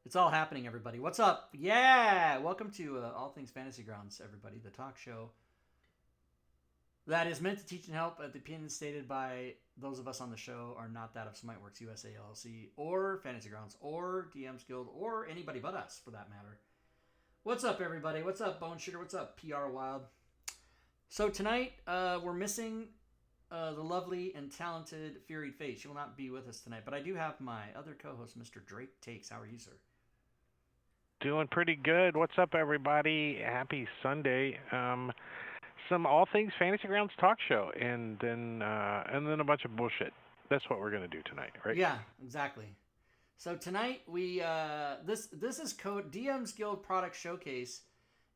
It's all happening, everybody. What's up? Yeah! Welcome to All Things Fantasy Grounds, everybody, the talk show that is meant to teach and help. The opinions stated by those of us on the show are not that of Smiteworks USA LLC or Fantasy Grounds or DM's Guild or anybody but us, for that matter. What's up, everybody? What's up, Bone Shooter? What's up, PR Wild? So tonight, we're missing the lovely and talented Furied Fate. She will not be with us tonight, but I do have my other co-host, Mr. Drake Takes. How are you, sir? Doing pretty good. What's up, everybody? Happy Sunday. Some all things fantasy grounds talk show, and then a bunch of bullshit. That's what we're gonna do tonight, right? Yeah, exactly. So tonight we this is code DM's Guild Product Showcase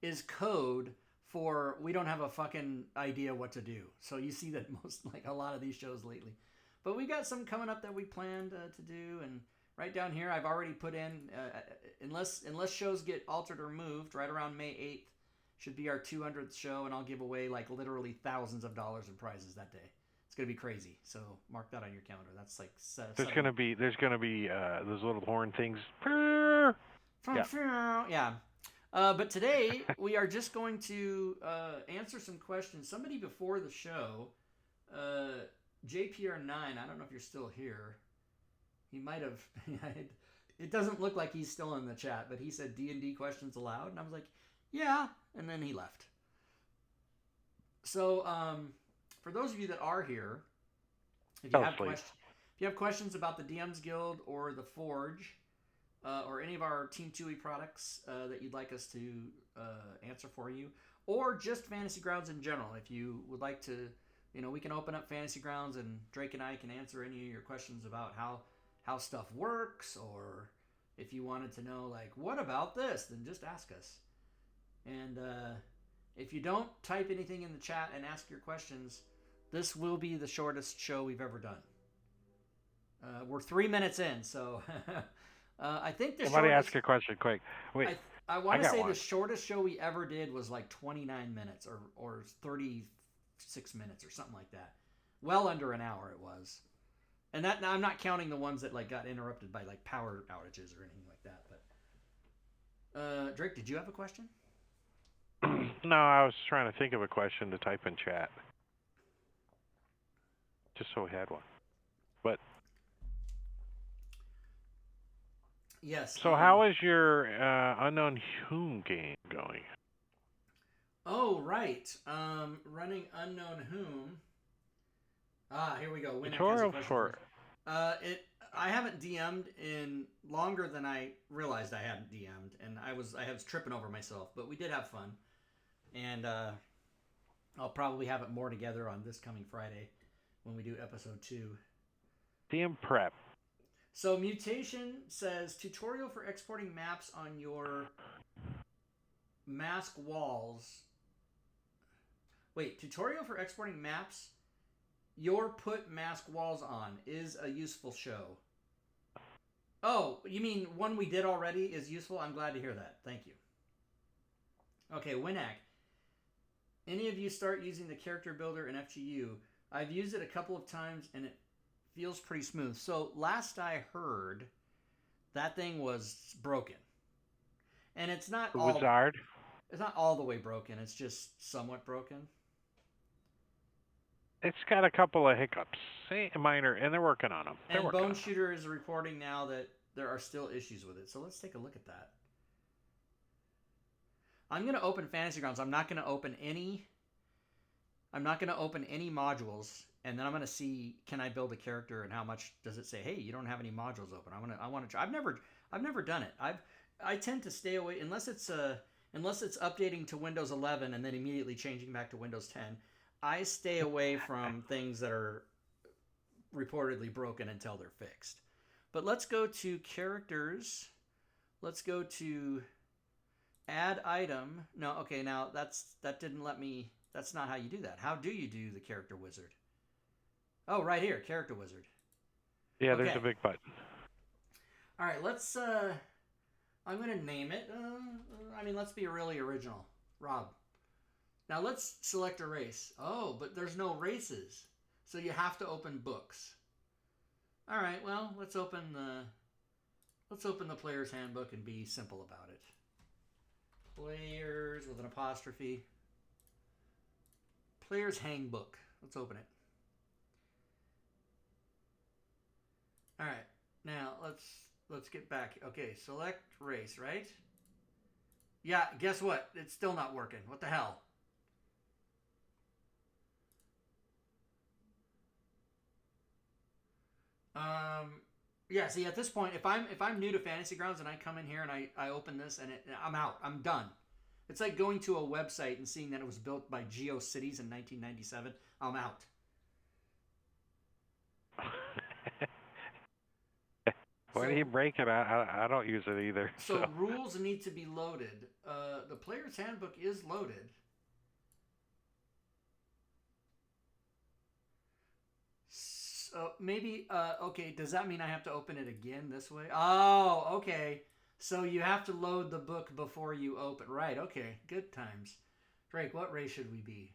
is code for we don't have a fucking idea what to do. So you see that most like a lot of these shows lately, but we got some coming up that we planned to do, and right down here I've already put in unless shows get altered or moved right around May 8th should be our 200th show, and I'll give away like literally thousands of dollars in prizes that day. It's gonna be crazy. So mark that on your calendar. That's like There's gonna be those little horn things. Yeah. yeah. But today we are just going to answer some questions. Somebody before the show, JPR9. I don't know if you're still here. He might have. It doesn't look like he's still in the chat, but he said D&D questions allowed, and I was like, yeah, and then he left. So, for those of you that are here, if you have questions, if you have questions about the DM's Guild or the Forge, or any of our Team 2E products that you'd like us to answer for you, or just Fantasy Grounds in general, if you would like to, we can open up Fantasy Grounds and Drake and I can answer any of your questions about how stuff works, or if you wanted to know, like, what about this, then just ask us. And if you don't type anything in the chat and ask your questions, this will be the shortest show we've ever done. We're 3 minutes in, so I think the Somebody shortest. ask a question quick. Wait, I want to got say one. the shortest show we ever did was like 29 minutes or 36 minutes or something like that. Well under an hour it was. And that I'm not counting the ones that like got interrupted by like power outages or anything like that. But Drake, did you have a question? No, I was trying to think of a question to type in chat, just so we had one. But Yes. so, how is your Unknown Whom game going? Oh, right. Running Unknown Whom. Here we go. Winnick has a Tutorial question for for us. I haven't DM'd in longer than I realized I hadn't DM'd, and I was tripping over myself, but we did have fun, and I'll probably have it more together on this coming Friday when we do episode 2. DM Prep. So Mutation says tutorial for exporting maps on your mask walls. Wait, tutorial for exporting maps your put mask walls on is a useful show. Oh, you mean one we did already is useful? I'm glad to hear that. Thank you. Okay, Winac. Any of you start using the character builder in FGU? I've used it a couple of times and it feels pretty smooth. So last I heard, that thing was broken, and it's not The all. Wizard. It's not all the way broken. It's just somewhat broken. It's got a couple of hiccups, minor, and they're working on them. And Bone Shooter is reporting now that there are still issues with it. So let's take a look at that. I'm going to open Fantasy Grounds. I'm not going to open any modules, and then I'm going to see, can I build a character and how much does it say, hey, you don't have any modules open. I want to try. I've never done it. I tend to stay away unless it's updating to Windows 11 and then immediately changing back to Windows 10. I stay away from things that are reportedly broken until they're fixed. But let's go to characters. Let's go to add item. No, okay, now that didn't let me. That's not how you do that. How do you do the character wizard? Oh, right here, character wizard. Yeah, okay. There's a big button. All right, let's. I'm gonna name it. Let's be really original. Rob. Now let's select a race. Oh, but there's no races. So you have to open books. All right, well, let's open Let's open the player's handbook and be simple about it. Players with an apostrophe. Player's handbook. Let's open it. All right. Now let's get back. Okay, select race, right? Yeah, guess what? It's still not working. What the hell? Yeah, see, at this point, if I'm new to Fantasy Grounds and I come in here and I open this and I'm out. I'm done. It's like going to a website and seeing that it was built by GeoCities in 1997. I'm out. Why do you break it? I don't use it either. So rules need to be loaded. The player's handbook is loaded. So maybe, okay, does that mean I have to open it again this way? Oh, okay. So you have to load the book before you open. Right, okay. Good times. Drake, what race should we be?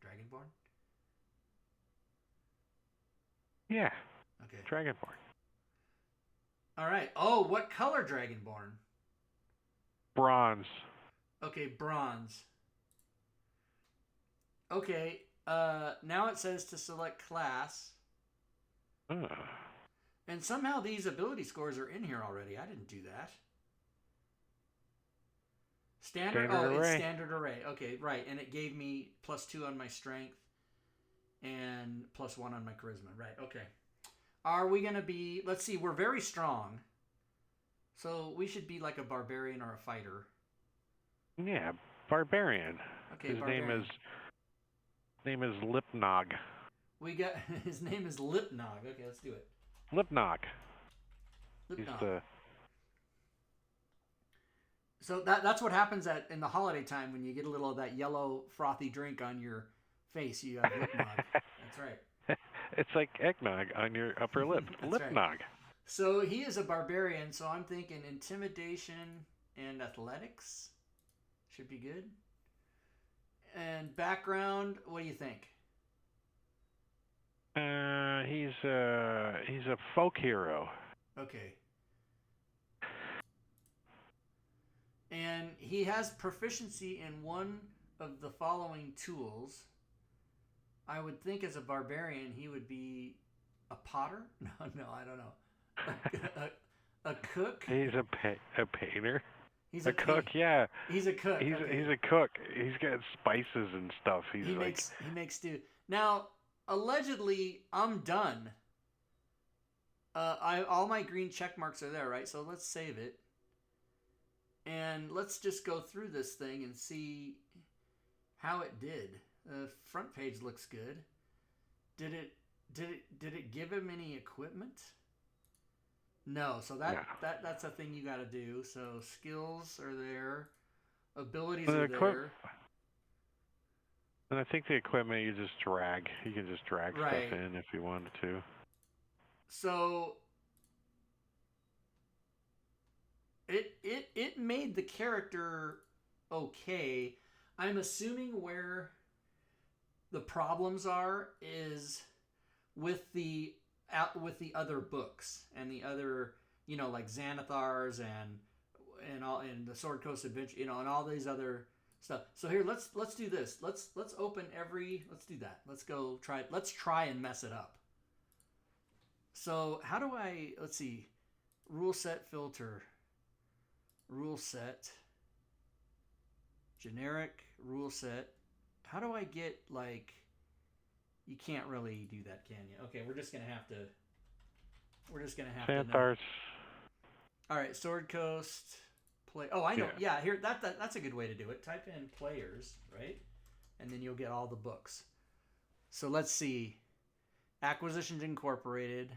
Dragonborn? Yeah. Okay. Dragonborn. All right. Oh, what color Dragonborn? Bronze. Okay, bronze. Okay, now it says to select class. And somehow these ability scores are in here already. I didn't do that. Standard array. It's standard array. Okay, right. And it gave me +2 on my strength and +1 on my charisma. Right, okay. Are we going to be... Let's see, we're very strong. So we should be like a barbarian or a fighter. Yeah, barbarian. Okay, His barbarian. name is Lipnog. We got... His name is Lipnog. Okay, let's do it. Lipnog. Lipnog. So that's what happens in the holiday time when you get a little of that yellow frothy drink on your face. You have Lipnog. That's right. It's like eggnog on your upper lip. Lipnog. Right. So he is a barbarian, so I'm thinking intimidation and athletics should be good. And background, what do you think? He's a folk hero. Okay. And he has proficiency in one of the following tools. I would think as a barbarian he would be a potter. No, I don't know. A cook. He's a painter. He's a cook. Yeah. He's a cook. He's a cook. He's got spices and stuff. He makes stew. Now, allegedly, I'm done. All my green check marks are there, right? So let's save it. And let's just go through this thing and see how it did. The front page looks good. Did it give him any equipment? No, so that's a thing you got to do. So skills are there, abilities are there. And I think the equipment you just drag. You can just drag stuff in if you wanted to. So it made the character okay. I'm assuming where the problems are is with the other books and the other, like Xanathar's and the Sword Coast Adventure, and all these other stuff. So here, let's do this. Let's open let's do that. Let's try and mess it up. So how do let's see, rule set filter, rule set, generic rule set. How do I get, you can't really do that, can you? Okay, we're just going to have to Xanathar's. All right, Sword Coast, play. Oh, I know. Yeah, here, that's a good way to do it. Type in players, right? And then you'll get all the books. So let's see. Acquisitions Incorporated,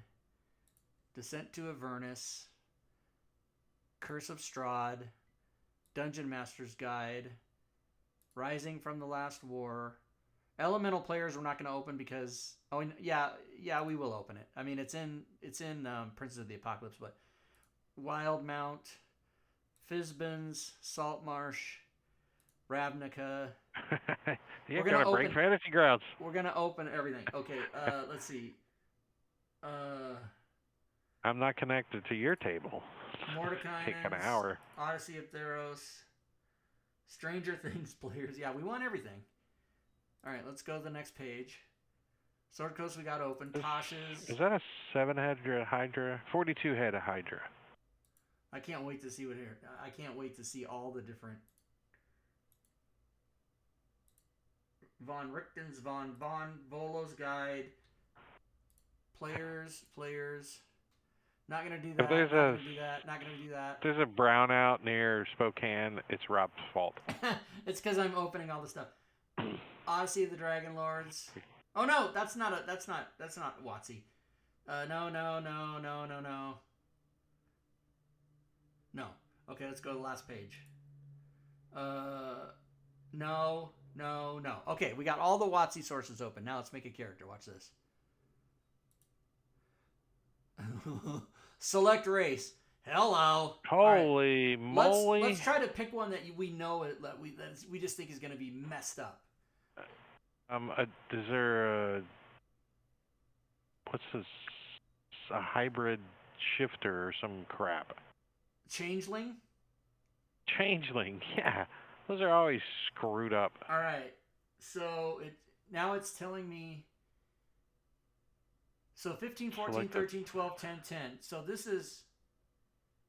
Descent to Avernus, Curse of Strahd, Dungeon Master's Guide, Rising from the Last War. Elemental players we're not going to open because we will open it. I mean, it's in Princes of the Apocalypse, but Wildmount, Fizbins, Saltmarsh, Ravnica. You're going to break Fantasy Grounds. We're going to open everything. Okay, let's see. I'm not connected to your table. Take an Mordekainen's, hour. Odyssey of Theros, Stranger Things players. Yeah, we want everything. All right, let's go to the next page. Sword Coast we got open. Tosh's. Is that a 7-headed Hydra? 42 head of Hydra. I can't wait to see what here. I can't wait to see all the different. Von Richten's Von Volo's Guide. Players. Not gonna do that. Not gonna do that. Not gonna do that. There's a brownout near Spokane. It's Rob's fault. It's because I'm opening all the stuff. Odyssey of the Dragon Lords. Oh no, that's not WotC. No. No. Okay, let's go to the last page. No. Okay, we got all the WotC sources open. Now let's make a character. Watch this. Select race. Hello. Holy moly! Let's try to pick one that we know that we just think is going to be messed up. Is there what's this? A hybrid shifter or some crap? Changeling. Changeling, yeah. Those are always screwed up. All right. So now it's telling me. So 15, 14, 13, 12, 10, 10. So this is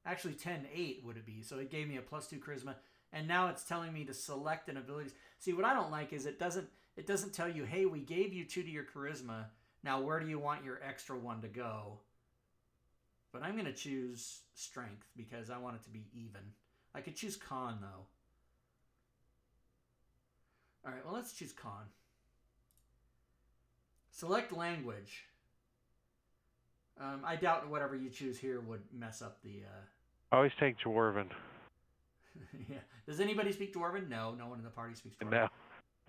actually 10, 8 would it be. So it gave me a +2 charisma. And now it's telling me to select an ability. See, what I don't like is it doesn't tell you, hey, we gave you 2 to your charisma. Now where do you want your extra 1 to go? But I'm going to choose strength because I want it to be even. I could choose con, though. All right, well, let's choose con. Select language. I doubt whatever you choose here would mess up the... Always take Dwarven. Yeah. Does anybody speak Dwarven? No, no one in the party speaks Dwarven.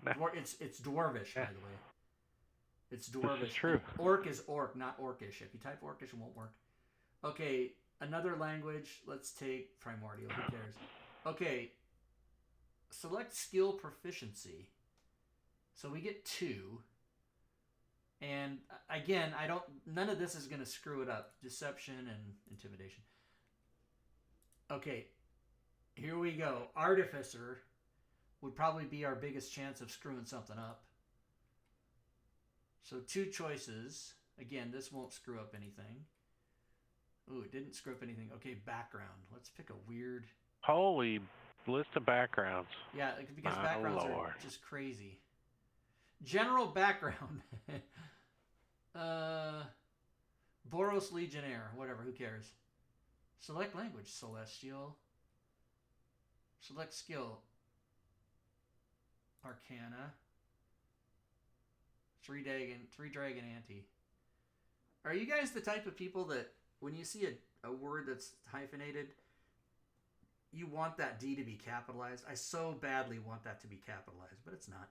No. It's Dwarvish, by the way. It's Dwarvish. This is true. Orc is Orc, not Orcish. If you type Orcish, it won't work. Okay, another language. Let's take Primordial. Who cares? Okay. Select skill proficiency. So we get 2. And again, none of this is going to screw it up. Deception and intimidation. Okay. Here we go. Artificer would probably be our biggest chance of screwing something up. So 2 choices. Again, this won't screw up anything. Ooh, it didn't screw up anything. Okay, background. Let's pick a weird... Holy list of backgrounds. Yeah, because backgrounds are just crazy. General background. Boros Legionnaire. Whatever, who cares? Select language. Celestial. Select skill. Arcana. 3 dragon ante. Are you guys the type of people that when you see a word that's hyphenated, you want that D to be capitalized? I so badly want that to be capitalized, but it's not.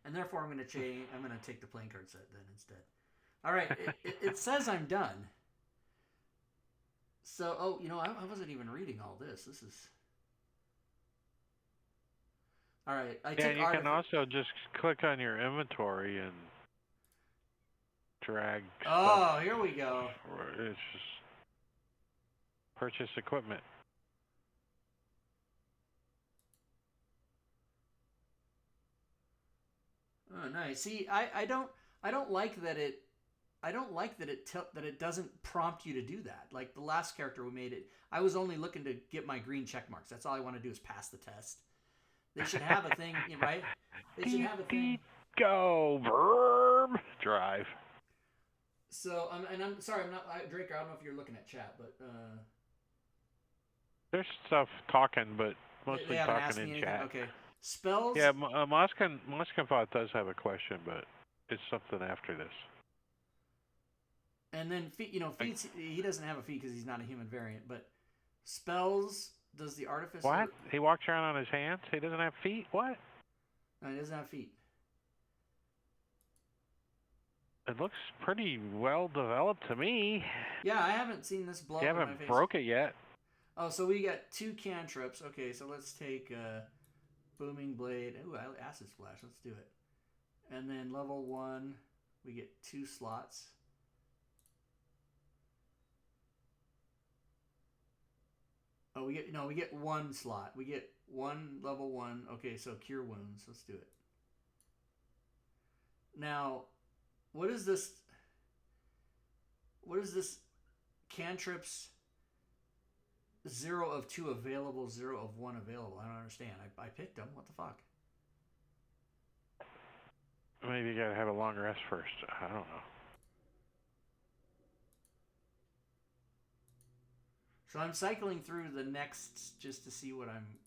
And therefore, I'm going to take the playing card set then instead. All right, it says I'm done. So, I wasn't even reading all this. This is... All right, you can also just click on your inventory and drag stuff. Here we go. It's just purchase equipment. Oh, nice. See, I don't like that it. I don't like that it doesn't prompt you to do that. Like the last character we made it, I was only looking to get my green check marks. That's all I want to do is pass the test. They should have a thing, right? They should have a thing. Go verb drive. So, I'm sorry, I'm not Draker. I don't know if you're looking at chat, but there's stuff talking, but mostly they talking in anything. chat. Okay, spells. Yeah, Moskenfot does have a question, but it's something after this. And then feats. He doesn't have a feat because he's not a human variant. But spells. Does the artificer... What? He walks around on his hands? He doesn't have feet? What? No, he doesn't have feet. It looks pretty well developed to me. Yeah, I haven't seen this blow up in my face. You haven't broke it yet. Oh, so we got 2 cantrips. Okay, so let's take Booming Blade. Ooh, Acid Splash. Let's do it. And then level 1, we get 2 slots. Oh, we get one slot. We get one level 1. Okay, so cure wounds. Let's do it. Now, what is this? What is this? Cantrips 0 of 2 available, 0 of 1 available. I don't understand. I picked them. What the fuck? Maybe you gotta have a long rest first. I don't know. So I'm cycling through the next just to see what I'm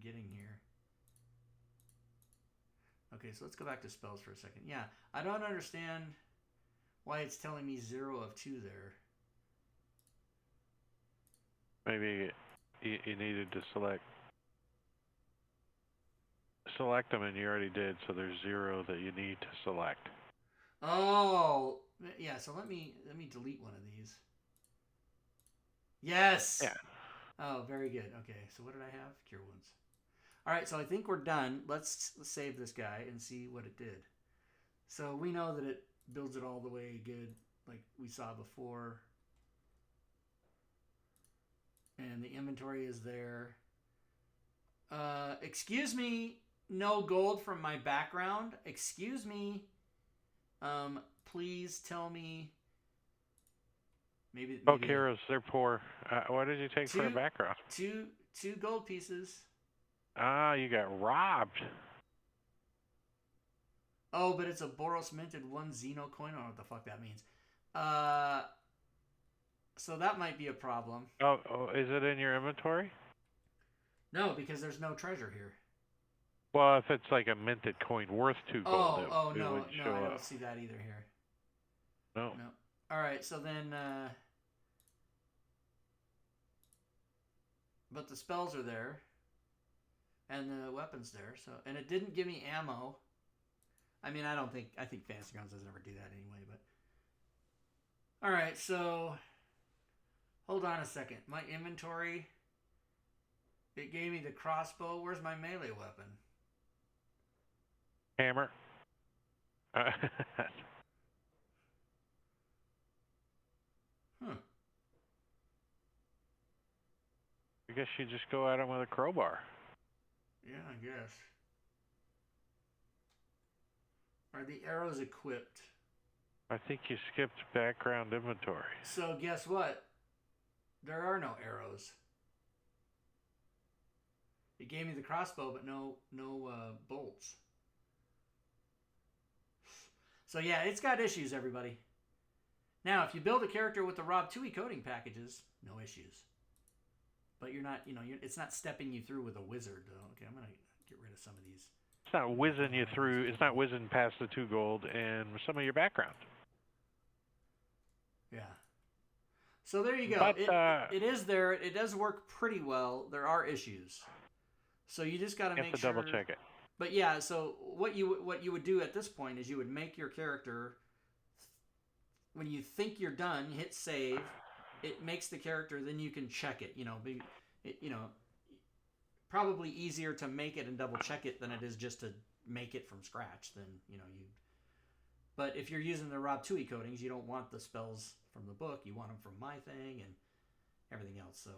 getting here. Okay, so let's go back to spells for a second. Yeah, I don't understand why it's telling me 0 of 2 there. Maybe you needed to select them, and you already did. So there's 0 that you need to select. Oh, yeah. So let me delete one of these. Yes. Yeah. Oh, very good. Okay, so what did I have? Cure wounds. All right, so I think we're done. Let's save this guy and see what it did. So we know that it builds it all the way good, like we saw before. And the inventory is there. Excuse me, no gold from my background. Excuse me. Please tell me. Maybe Folk heroes, they're poor. What did you take for a background? Two gold pieces. Ah, you got robbed. Oh, but it's a Boros minted 1 Xeno coin. I don't know what the fuck that means. So that might be a problem. Oh, is it in your inventory? No, because there's no treasure here. Well, if it's like a minted coin worth 2 gold, no, I don't see that either here. No. All right, so then, but the spells are there, and the weapons there. So, and it didn't give me ammo. I mean, I think Fantasy Grounds doesn't ever do that anyway. But all right, so hold on a second. My inventory. It gave me the crossbow. Where's my melee weapon? Hammer. I guess you just go at him with a crowbar. Yeah, I guess. Are the arrows equipped? I think you skipped background inventory. So guess what? There are no arrows. It gave me the crossbow, but no bolts. So yeah, it's got issues, everybody. Now, if you build a character with the Rob 2e coding packages, no issues. But you're not, it's not stepping you through with a wizard. Okay, I'm gonna get rid of some of these. It's not whizzing you through. It's not whizzing past the 2 gold and some of your background. Yeah. So there you go. But, it is there. It does work pretty well. There are issues. So you just got to make sure. Double check it. But yeah, so what you would do at this point is you would make your character. When you think you're done, hit save. It makes the character. Then you can check it. Probably easier to make it and double check it than it is just to make it from scratch. Then you. But if you're using the Rob 2e codings, you don't want the spells from the book. You want them from my thing and everything else. So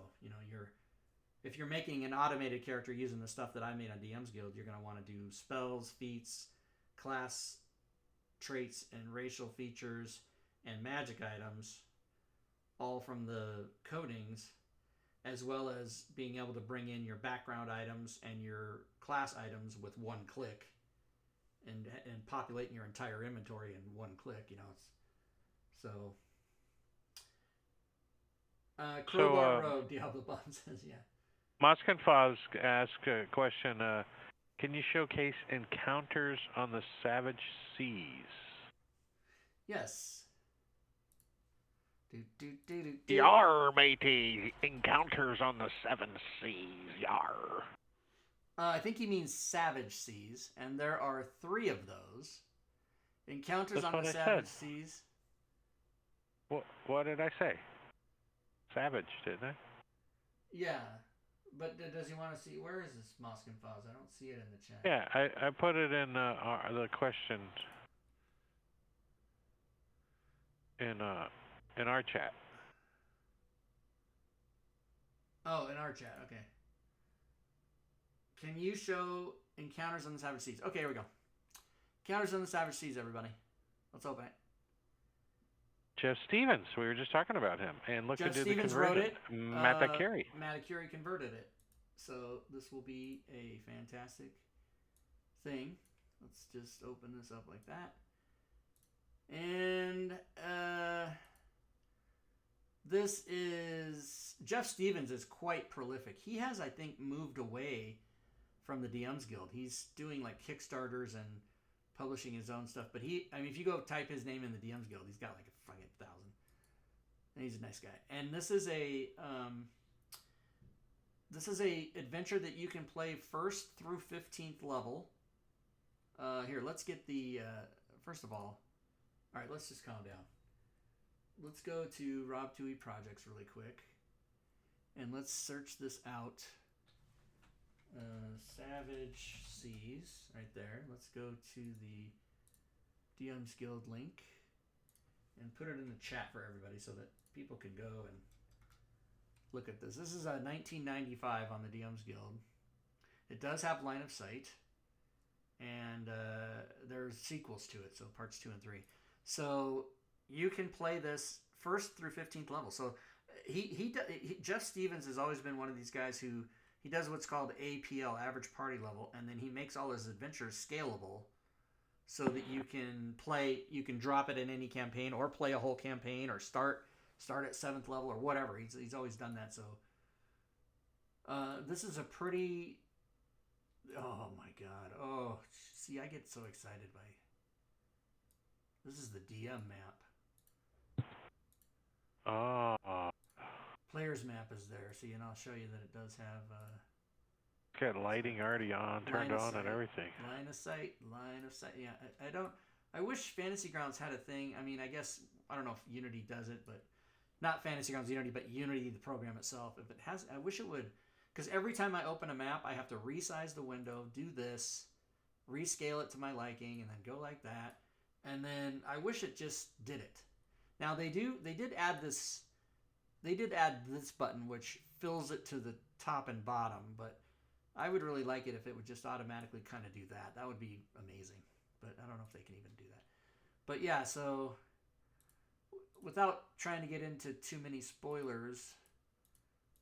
if you're making an automated character using the stuff that I made on DM's Guild, you're going to want to do spells, feats, class traits, and racial features, and magic items, all from the codings, as well as being able to bring in your background items and your class items with one click, and populating your entire inventory in one click. So. Crowbar Road, Diablo Bomb says, yeah. Moskenfaz asked a question. Can you showcase encounters on the Savage Seas? Yes. Yar, matey. Encounters on the 7 seas. Yar. I think he means Savage Seas, and there are 3 of those. Encounters on the Savage Seas. What did I say? Savage, didn't I? Yeah. But does he want to see? Where is this Moskenfaz? I don't see it in the chat. Yeah, I put it in the question in our chat. Oh, in our chat. Okay. Can you show Encounters on the Savage Seas? Okay, here we go. Encounters on the Savage Seas, everybody. Let's open it. Jeff Stevens, we were just talking about him, and look Jeff who did Stevens the conversion. wrote it. Matt Curie. Matt Curie converted it. So this will be a fantastic thing. Let's just open this up like that. And this is... Jeff Stevens is quite prolific. He has, I think, moved away from the DMs Guild. He's doing like Kickstarters and publishing his own stuff. But if you go type his name in the DMs Guild, he's got like a fucking 1,000. And he's a nice guy. And this is a adventure that you can play 1st through 15th level. Here, let's get the first of all right, let's just calm down. Let's go to Rob Toohey Projects really quick, and let's search this out. Savage Seas, right there. Let's go to the DMs Guild link and put it in the chat for everybody so that people can go and look at this. This is a 1995 on the DMs Guild. It does have line of sight, and there's sequels to it, so parts 2 and 3. So you can play this 1st through 15th level. So Jeff Stevens has always been one of these guys who he does what's called APL, average party level, and then he makes all his adventures scalable so that you can drop it in any campaign or play a whole campaign or start at 7th level or whatever. He's always done that. So this is a pretty... Oh my god. Oh, see, I get so excited by... This is the DM map. Oh. Player's map is there. See, and I'll show you that it does have... It's got lighting already on, turned on, and everything. Line of sight. Yeah, I wish Fantasy Grounds had a thing. I mean, I guess, I don't know if Unity does it, but... Not Fantasy Grounds Unity, but Unity, the program itself. If it has... I wish it would... Because every time I open a map, I have to resize the window, do this, rescale it to my liking, and then go like that. And then I wish it just did it. Now they did add this button which fills it to the top and bottom, but I would really like it if it would just automatically kind of do that. That would be amazing. But I don't know if they can even do that. But yeah, so without trying to get into too many spoilers,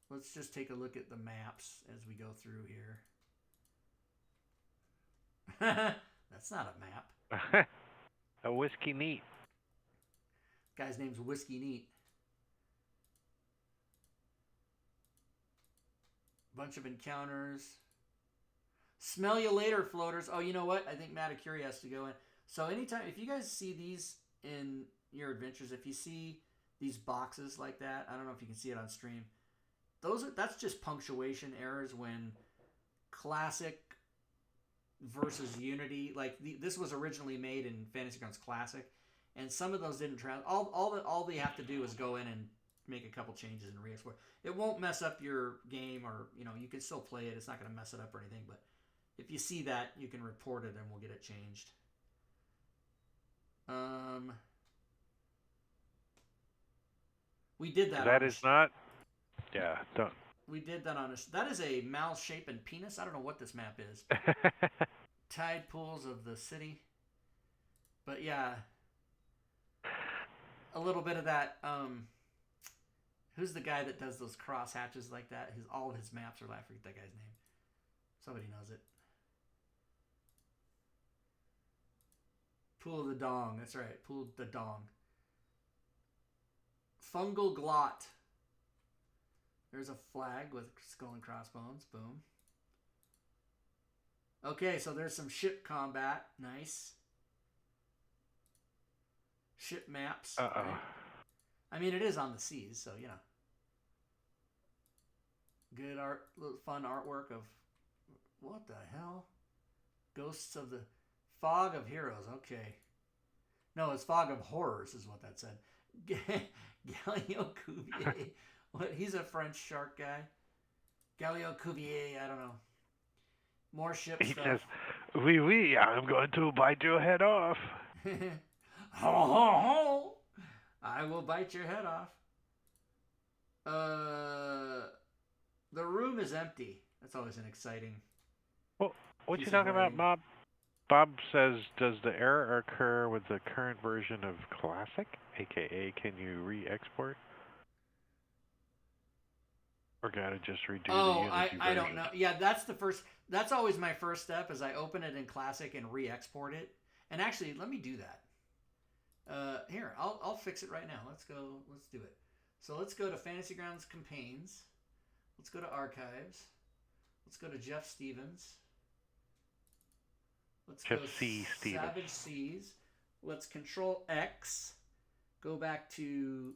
let's just take a look at the maps as we go through here. That's not a map. A Whiskey Neat. Guy's name's Whiskey Neat. Bunch of encounters. Smell you later, floaters. Oh, you know what? I think Matt Curie has to go in. So anytime, if you guys see these in your adventures, if you see these boxes like that, I don't know if you can see it on stream. That's just punctuation errors when Classic versus Unity, like this was originally made in Fantasy Grounds Classic, and some of those didn't translate. All they have to do is go in and make a couple changes and re-export. It won't mess up your game, or you can still play it. It's not going to mess it up or anything. But if you see that, you can report it and we'll get it changed. We did that. That is not. Yeah, don't. We did that on a... That is a mouth-shapen penis. I don't know what this map is. Tide pools of the city. But yeah. A little bit of that... who's the guy that does those cross hatches like that? All of his maps are... I forget that guy's name. Somebody knows it. Pool of the Dong. That's right. Pool of the Dong. Fungal Glot. There's a flag with skull and crossbones. Boom. Okay, so there's some ship combat. Nice. Ship maps. Uh-oh. Right? I mean, it is on the seas, so, Good art, fun artwork of... What the hell? Ghosts of the... Fog of Heroes. Okay. No, it's Fog of Horrors is what that said. Galileo Cuvier. What? He's a French shark guy. Galileo Cuvier, I don't know. More ship stuff. He says, "Oui, oui, I'm going to bite your head off." Ho, ho, ho! I will bite your head off. room is empty. That's always an exciting. Well, what piece you of talking about, writing. Bob? Bob says, does the error occur with the current version of Classic? AKA, can you re-export? Or gotta just redo the Unity I version? don't know. Yeah, that's the first. That's always my first step. Is I open it in Classic and re-export it. And actually, let me do that. Here, I'll fix it right now. Let's go. Let's do it. So let's go to Fantasy Grounds Campaigns. Let's go to Archives. Let's go to Jeff Stevens. Let's Jeff go C. Stevens. Savage Seas. Let's Control X. Go back to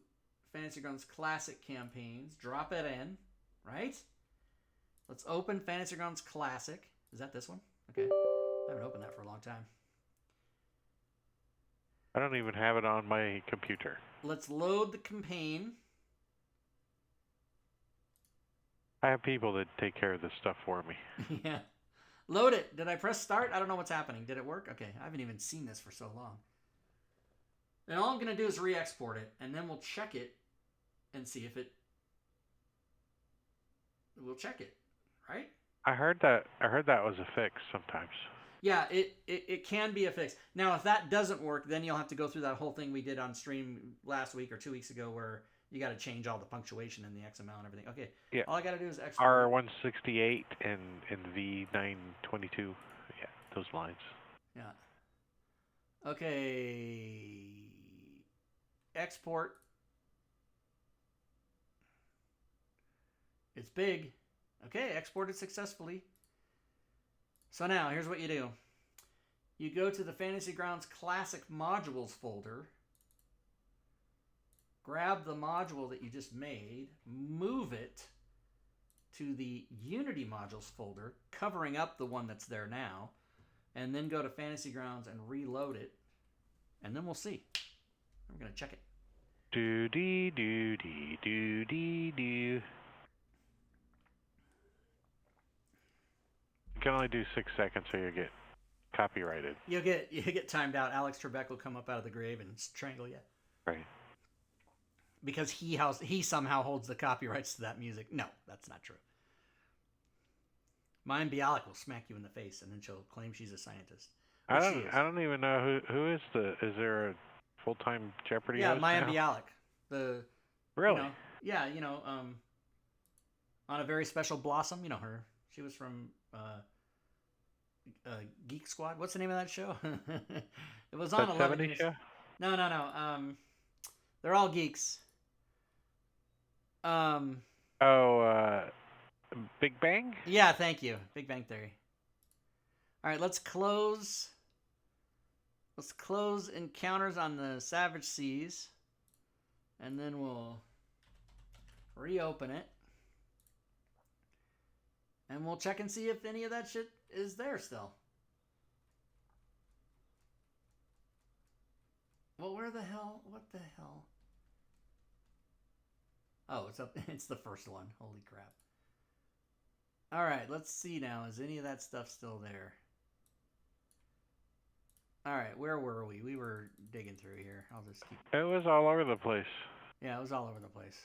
Fantasy Grounds Classic Campaigns. Drop it in. Right? Let's open Fantasy Grounds Classic. Is that this one? Okay. I haven't opened that for a long time. I don't even have it on my computer. Let's load the campaign. I have people that take care of this stuff for me. Yeah. Load it. Did I press start? I don't know what's happening. Did it work? Okay. I haven't even seen this for so long. And all I'm going to do is re-export it, and then we'll check it and see if it... We'll check it, right? I heard that was a fix sometimes. Yeah, it can be a fix. Now, if that doesn't work, then you'll have to go through that whole thing we did on stream last week or 2 weeks ago where you got to change all the punctuation and the XML and everything. Okay, yeah. All I got to do is export R168 and V922. Yeah, those lines. Yeah. Okay. Export. It's big. Okay, exported successfully. So now, here's what you do. You go to the Fantasy Grounds Classic Modules folder, grab the module that you just made, move it to the Unity Modules folder, covering up the one that's there now, and then go to Fantasy Grounds and reload it, and then we'll see. I'm going to check it. Do-dee-do-dee-do-dee-do. You can only do 6 seconds or you get copyrighted. You get timed out. Alex Trebek will come up out of the grave and strangle you. Right. Because he somehow holds the copyrights to that music. No, that's not true. Mayim Bialik will smack you in the face, and then she'll claim she's a scientist. I don't even know who is there a full-time Jeopardy host Mayim now? Bialik. Really? On a Very Special Blossom, you know her. She was from Geek Squad. What's the name of that show? It was on that 11 70s years. show? No. They're all geeks. Big Bang? Yeah, thank you. Big Bang Theory. All right, let's close Encounters on the Savage Seas, and then we'll reopen it, and we'll check and see if any of that shit is there still. Well, what the hell? Oh, it's up. It's the first one. Holy crap. All right, let's see now. Is any of that stuff still there? All right, where were we? We were digging through here. I'll just keep... It was all over the place. Yeah, it was all over the place.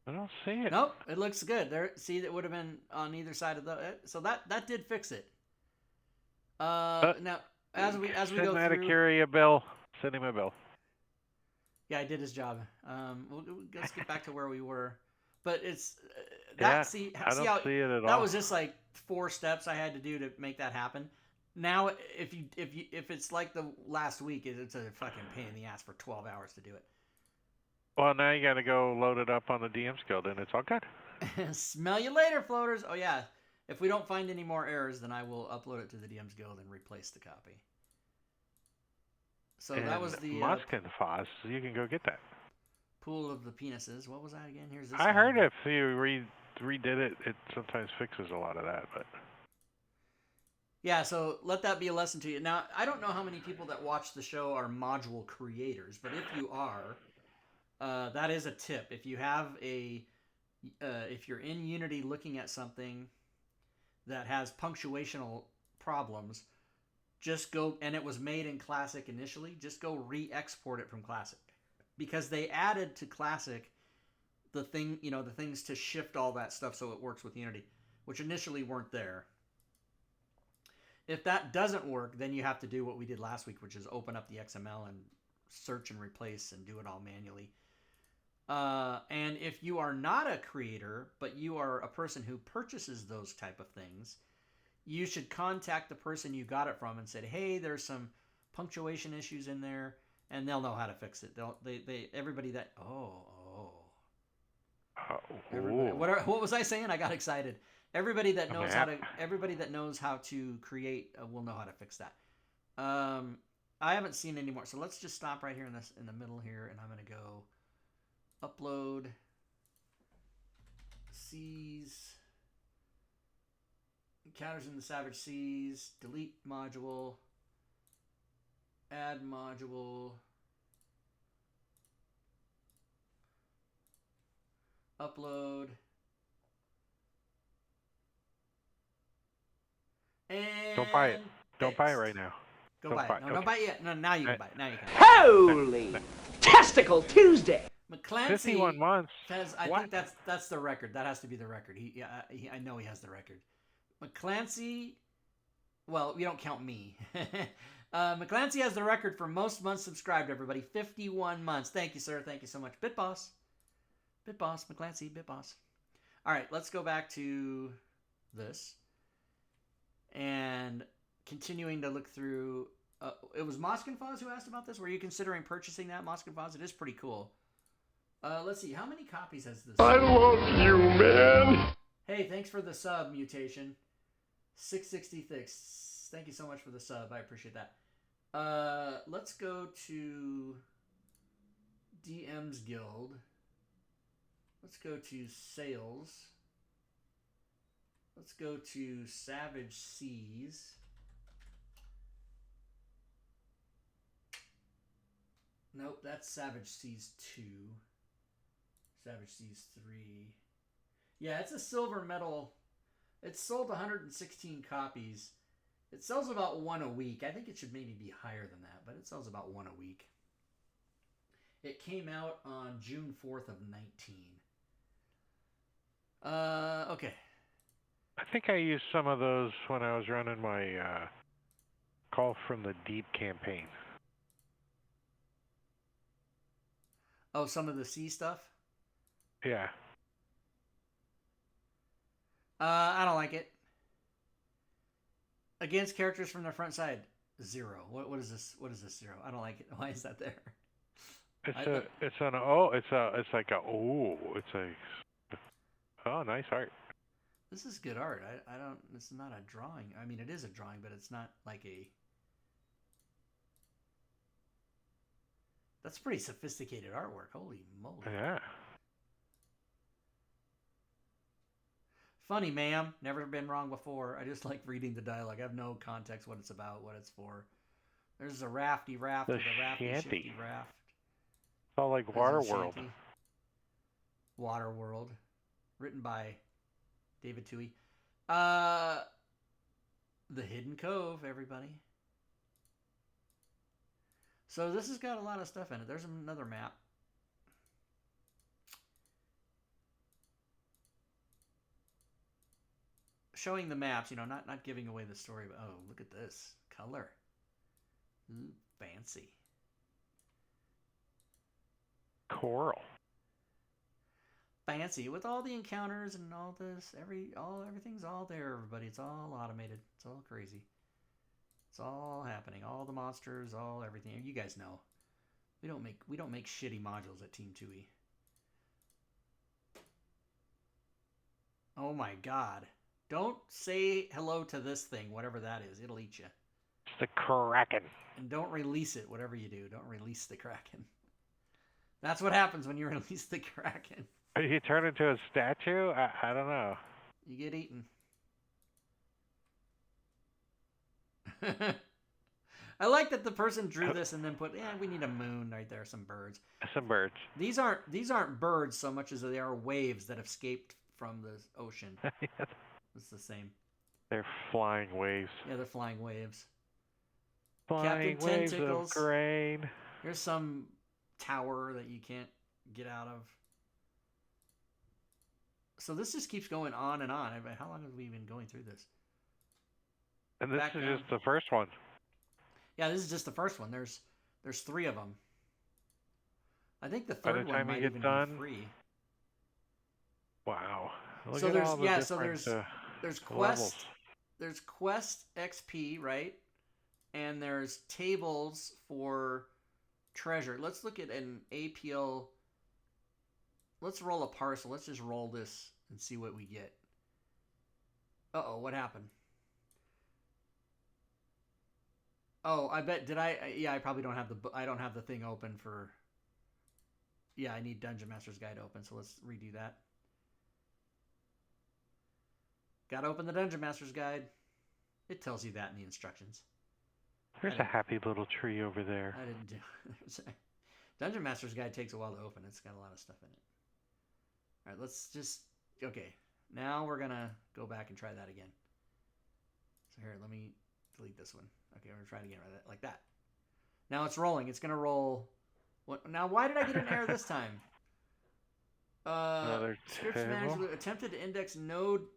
I don't see it. Nope, it looks good. There, see, that would have been on either side of the... So that did fix it. Now, as we go through... Carry a bill. Send him a bill. Yeah, I did his job. Let's get back to where we were. But it's... I don't see it at all. That was just like 4 steps I had to do to make that happen. Now, if it's like the last week, it's a fucking pain in the ass for 12 hours to do it. Well, now you got to go load it up on the DM's Guild, and it's all good. Smell you later, floaters. Oh yeah, if we don't find any more errors, then I will upload it to the DM's Guild and replace the copy. So and that was the Muskenfoss. You can go get that. Pool of the penises. What was that again? Here's this. I heard if you redid it, it sometimes fixes a lot of that, but. Yeah, so let that be a lesson to you. Now, I don't know how many people that watch the show are module creators, but if you are, that is a tip. If you have if you're in Unity looking at something that has punctuational problems, just go, and it was made in Classic initially, just go re-export it from Classic. Because they added to Classic the things to shift all that stuff so it works with Unity, which initially weren't there. If that doesn't work, then you have to do what we did last week, which is open up the XML and search and replace and do it all manually. And if you are not a creator, but you are a person who purchases those type of things, you should contact the person you got it from and say, hey, there's some punctuation issues in there, and they'll know how to fix it. Everybody that what was I saying? I got excited. Everybody that knows how to create will know how to fix that. I haven't seen any more, so let's just stop right here in the middle here, and I'm going to go upload seas, encounters in the Savage Seas, delete module, add module, upload, and don't buy it. Don't buy it right now. Go buy it. No, don't buy it yet. No, now you can buy it. Now you can. Holy Testicle Tuesday! McClancy 51 months. says, I think that's the record. That has to be the record. I know he has the record. McClancy, well, we don't count me. McClancy has the record for most months subscribed, everybody. 51 months. Thank you, sir. Thank you so much. BitBoss, McClancy, BitBoss. All right, let's go back to this. And continuing to look through, it was Moskenfaz who asked about this. Were you considering purchasing that, Moskenfaz? It is pretty cool. Let's see. How many copies has this? I love you, man. Hey, thanks for the sub, Mutation. 666. Thank you so much for the sub. I appreciate that. Let's go to DM's Guild. Let's go to Sales. Let's go to Savage Seas. Nope, that's Savage Seas 2. Savage Seas 3. Yeah, it's a silver medal. It's sold 116 copies. It sells about one a week. I think it should maybe be higher than that, but it sells about one a week. It came out on June 4th of 19. Okay. I think I used some of those when I was running my Call from the Deep campaign. Oh, some of the sea stuff? Yeah. I don't like it. Against characters from the front side, 0. What is this? What is this 0? I don't like it. Why is that there? It's nice art. This is good art. I don't. It's not a drawing. I mean, it is a drawing, but it's not like a. That's pretty sophisticated artwork. Holy moly! Yeah. Funny, ma'am. Never been wrong before. I just like reading the dialogue. I have no context what it's about, what it's for. There's a rafty raft with a rafty shifty raft. It's all like Waterworld. Waterworld, written by David Toohey. The Hidden Cove, everybody. So this has got a lot of stuff in it. There's another map. Showing the maps, not giving away the story, but oh, look at this color. Ooh, fancy. Coral. Fancy with all the encounters and all this, everything's all there, everybody. It's all automated. It's all crazy. It's all happening. All the monsters, all everything. You guys know. We don't make shitty modules at Team Toohey. Oh my god. Don't say hello to this thing, whatever that is. It'll eat you. It's the Kraken. And don't release it, whatever you do. Don't release the Kraken. That's what happens when you release the Kraken. You turn into a statue? I don't know. You get eaten. I like that the person drew this and then put, we need a moon right there, some birds. Some birds. These aren't birds so much as they are waves that escaped from the ocean. Yeah. It's the same. They're flying waves. Yeah, they're flying waves. Flying Captain waves Tentacles. of grain. Here's some tower that you can't get out of. So this just keeps going on and on. How long have we been going through this? And this is just the first one. Yeah, this is just the first one. There's 3 of them. I think the third one might even be free. Wow. Look so at there's all the yeah, different, so there's levels. There's quest XP, right? And there's tables for treasure. Let's look at an APL. Let's roll a parcel. Let's just roll this and see what we get. Uh-oh, what happened? Oh, I bet I probably don't have the thing open for. Yeah, I need Dungeon Master's Guide open, so let's redo that. Gotta open the Dungeon Master's Guide. It tells you that in the instructions. There's a happy little tree over there. I didn't do. Dungeon Master's Guide takes a while to open. It's got a lot of stuff in it. All right, let's just. Okay, now we're gonna go back and try that again. So here, let me delete this one. Okay, we're gonna try it again like that. Now it's rolling. It's gonna roll. What? Now, why did I get an error this time? Another Scripts table. manager attempted to index node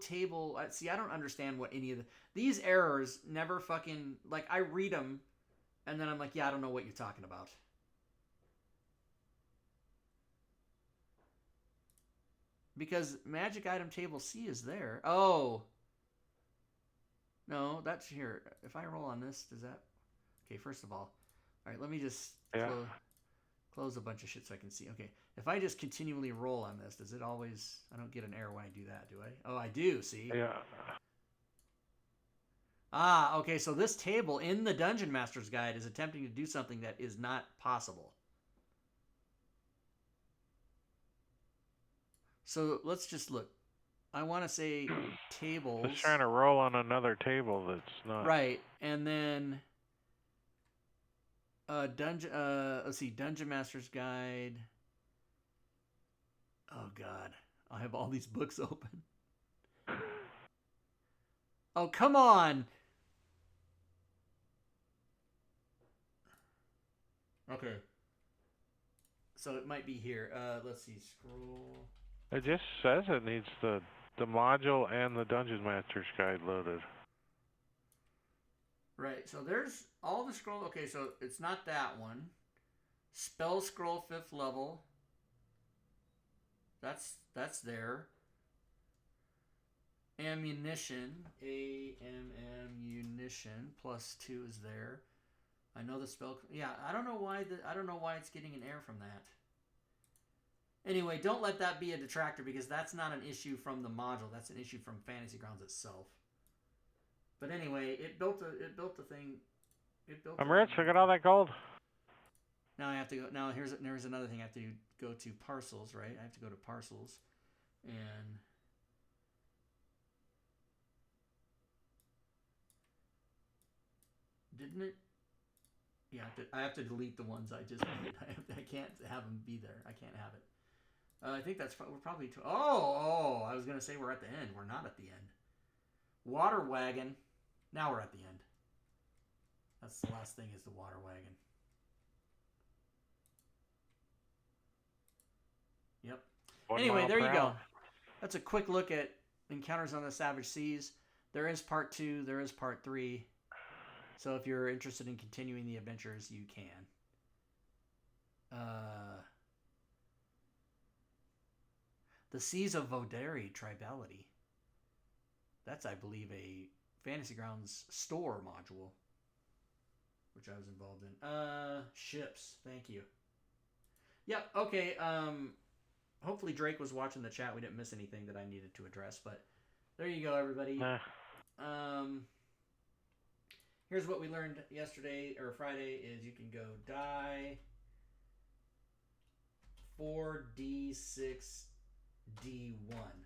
table. See, I don't understand what any of these errors never fucking like. I read them, and then I'm like, yeah, I don't know what you're talking about. Because magic item table C is there. Oh. No, that's here. If I roll on this, does that... Okay, first of all right, let me just close a bunch of shit so I can see. Okay, if I just continually roll on this, does it always... I don't get an error when I do that, do I? Oh, I do, see? Yeah. Ah, okay, so this table in the Dungeon Master's Guide is attempting to do something that is not possible. So let's just look. I want to say tables. Just trying to roll on another table that's not... Right, and then... let's see, Dungeon Master's Guide. Oh God, I have all these books open. Oh, come on. Okay. So it might be here. Let's see, scroll. It just says it needs the module and the Dungeon Master's Guide loaded. Right, so there's all the scroll. Okay, so it's not that one. Spell scroll 5th level. That's there. Ammunition, ammunition +2 is there. I know the spell. Yeah, I don't know why it's getting an error from that. Anyway, don't let that be a detractor because that's not an issue from the module. That's an issue from Fantasy Grounds itself. But anyway, it built the thing. I'm rich. Look at all that gold. Now I have to go. Now here's another thing. I have to go to parcels, right? I have to go to parcels, and didn't it? Yeah, I have to delete the ones I just made. I can't have them be there. I can't have it. I think we're probably too. Oh! I was gonna say we're at the end. We're not at the end. Water wagon. Now we're at the end. That's the last thing is the water wagon. Yep. Anyway, there you go. That's a quick look at Encounters on the Savage Seas. There is part 2. There is part 3. So if you're interested in continuing the adventures, you can. The Seas of Voderi Tribality. That's, I believe, a Fantasy Grounds store module, which I was involved in. Ships. Thank you. Yeah, okay. Hopefully Drake was watching the chat. We didn't miss anything that I needed to address, but there you go, everybody. Here's what we learned yesterday, or Friday, is you can go die 4d6 d1.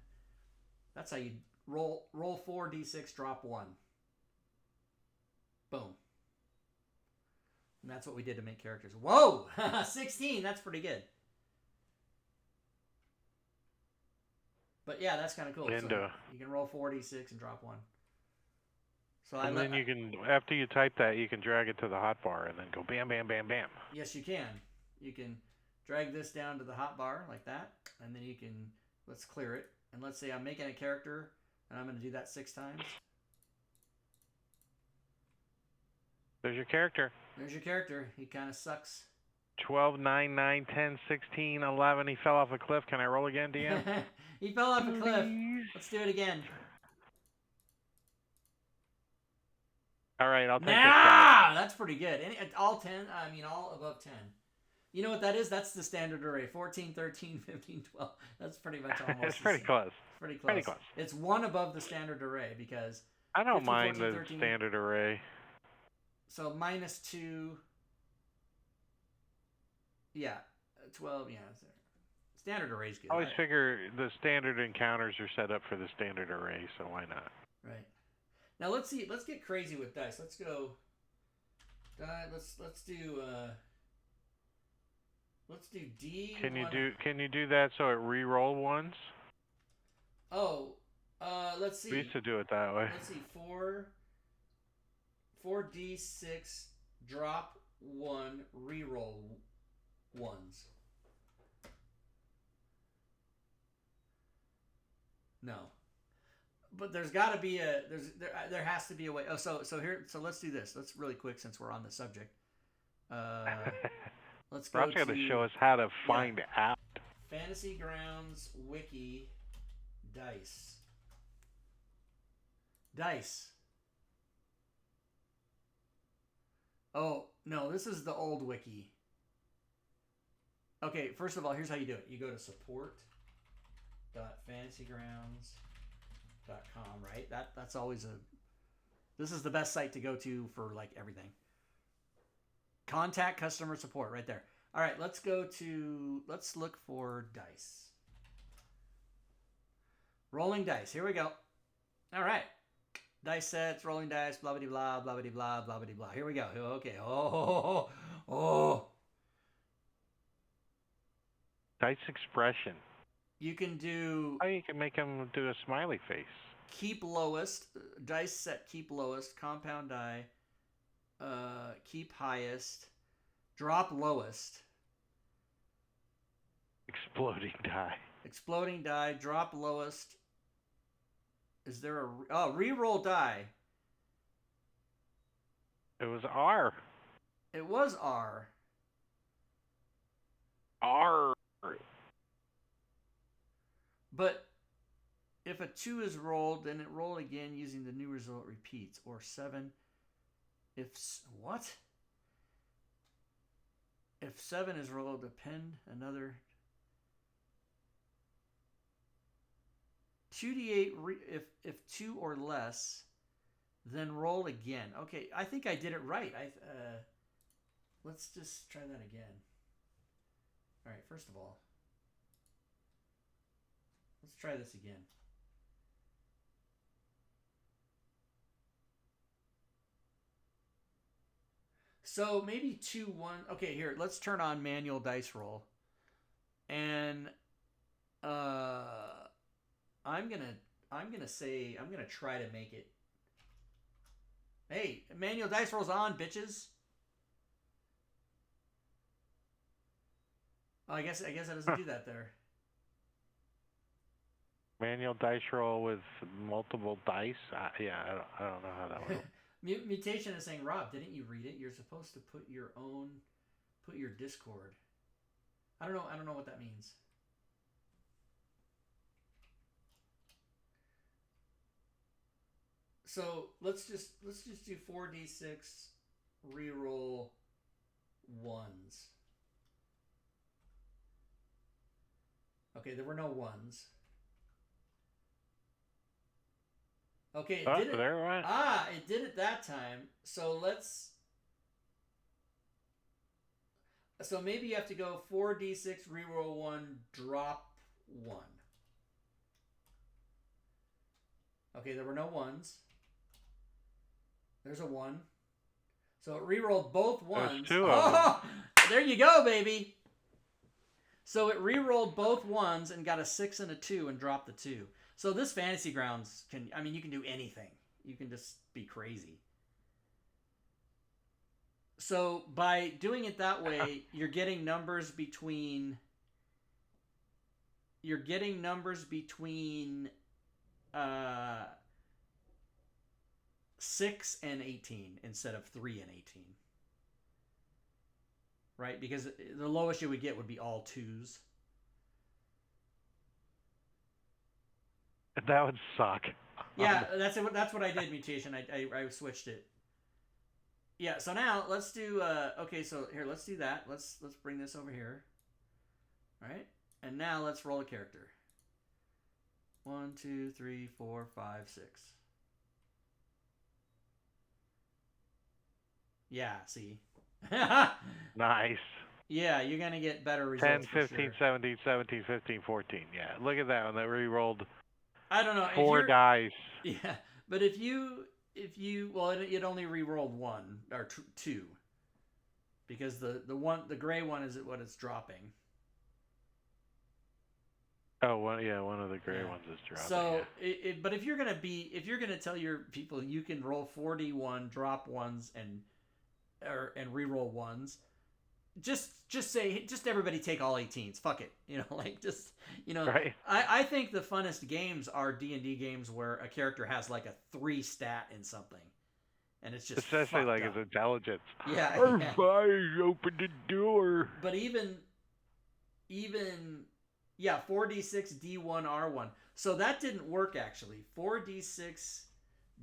That's how you roll 4d6, drop 1. Boom. And that's what we did to make characters. Whoa! 16! That's pretty good. But yeah, that's kind of cool. And, so you can roll 4d6 and drop 1. So and then you can, after you type that, you can drag it to the hotbar and then go bam, bam, bam, bam. Yes, you can. You can drag this down to the hotbar like that, and then you can let's clear it. And let's say I'm making a character, and I'm going to do that 6 times. There's your character. There's your character. He kind of sucks. 12, 9, 9, 10, 16, 11. He fell off a cliff. Can I roll again, DM? He fell off a cliff. Please. Let's do it again. All right, I'll take this guy. That's pretty good. All 10, I mean, all above 10. You know what that is? That's the standard array. 14, 13, 15, 12. That's pretty much almost It's pretty close. It's pretty close. It's one above the standard array because... I don't 15, mind 14, the 13, standard array. So -2... Yeah, 12, yeah. Standard array's good. I always figure the standard encounters are set up for the standard array, so why not? Right. Now let's see. Let's get crazy with dice. Let's go. Let's do. Let's do D. Can you do that so it re-roll ones? Oh, let's see. We used to do it that way. Let's see. 4D6 drop 1 re-roll ones. No. But there's got to be there has to be a way. Oh, so let's do this. Let's really quick since we're on the subject. Let's go Rob's going to show us how to find out. Fantasy Grounds Wiki dice. Dice. Oh no, this is the old wiki. Okay, first of all, here's how you do it. You go to support.fantasygrounds.com, right? That's always this is the best site to go to for like everything. Contact customer support right there. All right, let's look for dice. Rolling dice. Here we go. All right. Dice sets, rolling dice, blah blah blah blah blah blah blah blah blah. Here we go. Okay. Oh. Dice expression. You can do. Oh, you can make him do a smiley face. Keep lowest. Dice set. Keep lowest. Compound die. Keep highest. Drop lowest. Exploding die. Exploding die. Drop lowest. Is there a re-roll die? It was R. It was R. R. But if a 2 is rolled, then it roll again using the new result repeats. Or 7. What? If 7 is rolled, append another 2d8. If 2 or less, then roll again. Okay, I think I did it right. Let's just try that again. All right, first of all, let's try this again. So maybe 2, 1. Okay, here, let's turn on manual dice roll. And I'm gonna try to make it. Hey, manual dice roll's on, bitches. Oh, I guess it doesn't do that there. Manual dice roll with multiple dice. I don't know how that works. Mutation is saying, Rob, didn't you read it? You're supposed to put your Discord. I don't know what that means. So let's just do 4d6 reroll ones. Okay, there were no ones. Okay, it did it. There, right? It did it that time. So maybe you have to go 4d6 reroll 1, drop 1. Okay, there were no ones. There's a 1. So it rerolled both ones. There's 2 of them. There you go, baby. So it rerolled both ones and got a 6 and a 2 and dropped the 2. So this Fantasy Grounds you can do anything. You can just be crazy. So by doing it that way, you're getting numbers between you're getting numbers between 6 and 18 instead of 3 and 18. Right? Because the lowest you would get would be all 2s. That would suck. Yeah, that's what I did, Mutation. I switched it. Yeah, so now let's do okay, so here, let's do that. Let's bring this over here. All right? And now let's roll a character. 1, 2, 3, 4, 5, 6. Yeah, see. Nice. Yeah, you're going to get better results 10, 15, 17, 17, 15, 14. Yeah, look at that one. That re-rolled I don't know. 4 dice. Yeah, but if you well, it only re-rolled 1 or 2. Because the gray one is what it's dropping. Oh, one of the gray ones is dropping. So, but if you're gonna tell your people you can roll 4d1, drop ones, and re-roll ones, just everybody take all 18s. Fuck it, Right. I think the funnest games are D&D games where a character has like a 3 stat in something, and it's just especially like up. His intelligence. Yeah. I opened the door. But even. Yeah, 4d6 d1 r1. So that didn't work actually. 4d6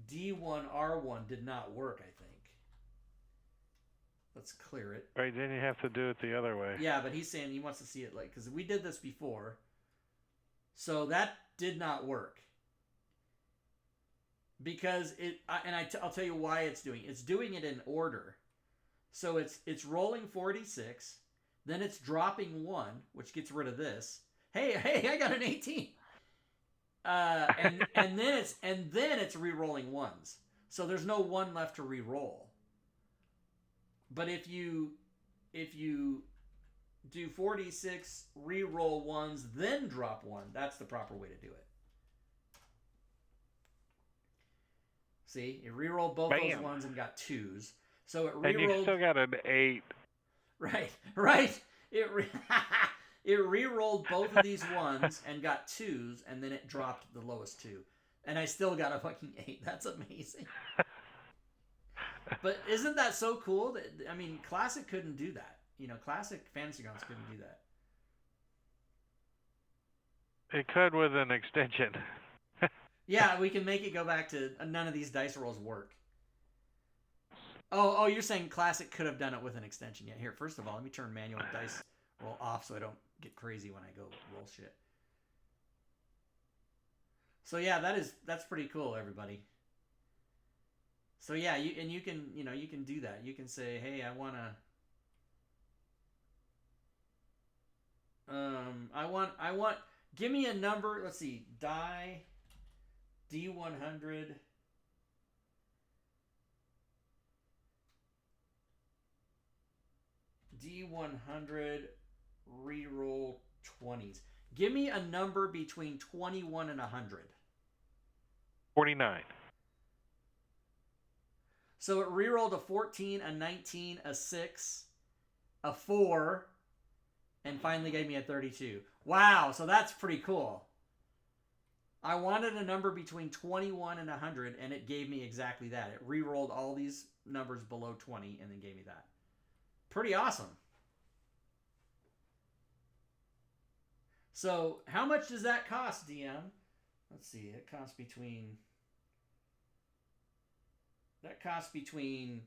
d1 r1 did not work, I think. Let's clear it. Right, then you have to do it the other way. Yeah, but he's saying he wants to see it like, because we did this before. So that did not work. Because I'll tell you why it's doing it. It's doing it in order. So it's rolling 4d6, then it's dropping 1, which gets rid of this. Hey, I got an 18. And then it's re-rolling 1s. So there's no 1 left to re-roll. But if you do 4d6, re-roll 1s, then drop 1, that's the proper way to do it. See, it re-rolled both those 1s and got 2s. So it re-rolled. And you still got an 8. Right. It re-rolled both of these 1s and got 2s, and then it dropped the lowest 2. And I still got a fucking 8. That's amazing. But isn't that so cool? I mean, Classic couldn't do that. Classic Fantasy Grounds couldn't do that. It could with an extension. Yeah, we can make it go back to none of these dice rolls work. Oh, you're saying Classic could have done it with an extension. Yeah, here, first of all, let me turn manual dice roll off so I don't get crazy when I go roll shit. So yeah, that's pretty cool, everybody. So yeah, you can do that. You can say, hey, I want give me a number. Let's see, die D100. D100 reroll 20s. Give me a number between 21 and 100. 49. So it rerolled a 14, a 19, a 6, a 4, and finally gave me a 32. Wow, so that's pretty cool. I wanted a number between 21 and 100, and it gave me exactly that. It rerolled all these numbers below 20 and then gave me that. Pretty awesome. So, how much does that cost, DM? Let's see. It costs between... That costs between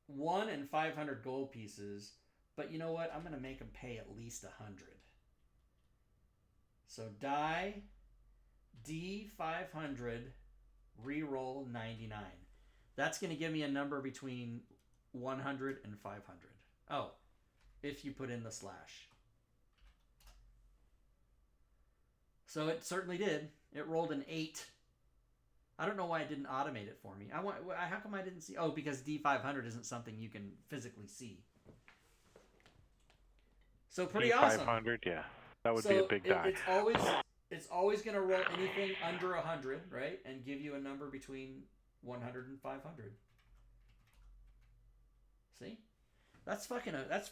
1 and 500 gold pieces. But you know what? I'm going to make them pay at least 100. So, die D500, reroll 99. That's going to give me a number between 100 and 500. Oh, if you put in the slash. So it certainly did. It rolled an 8. I don't know why it didn't automate it for me. How come I didn't see? Oh, because D500 isn't something you can physically see. So pretty awesome. D500, yeah. That would be a big die. It's always going to roll anything under 100, right? And give you a number between 100 and 500. See? That's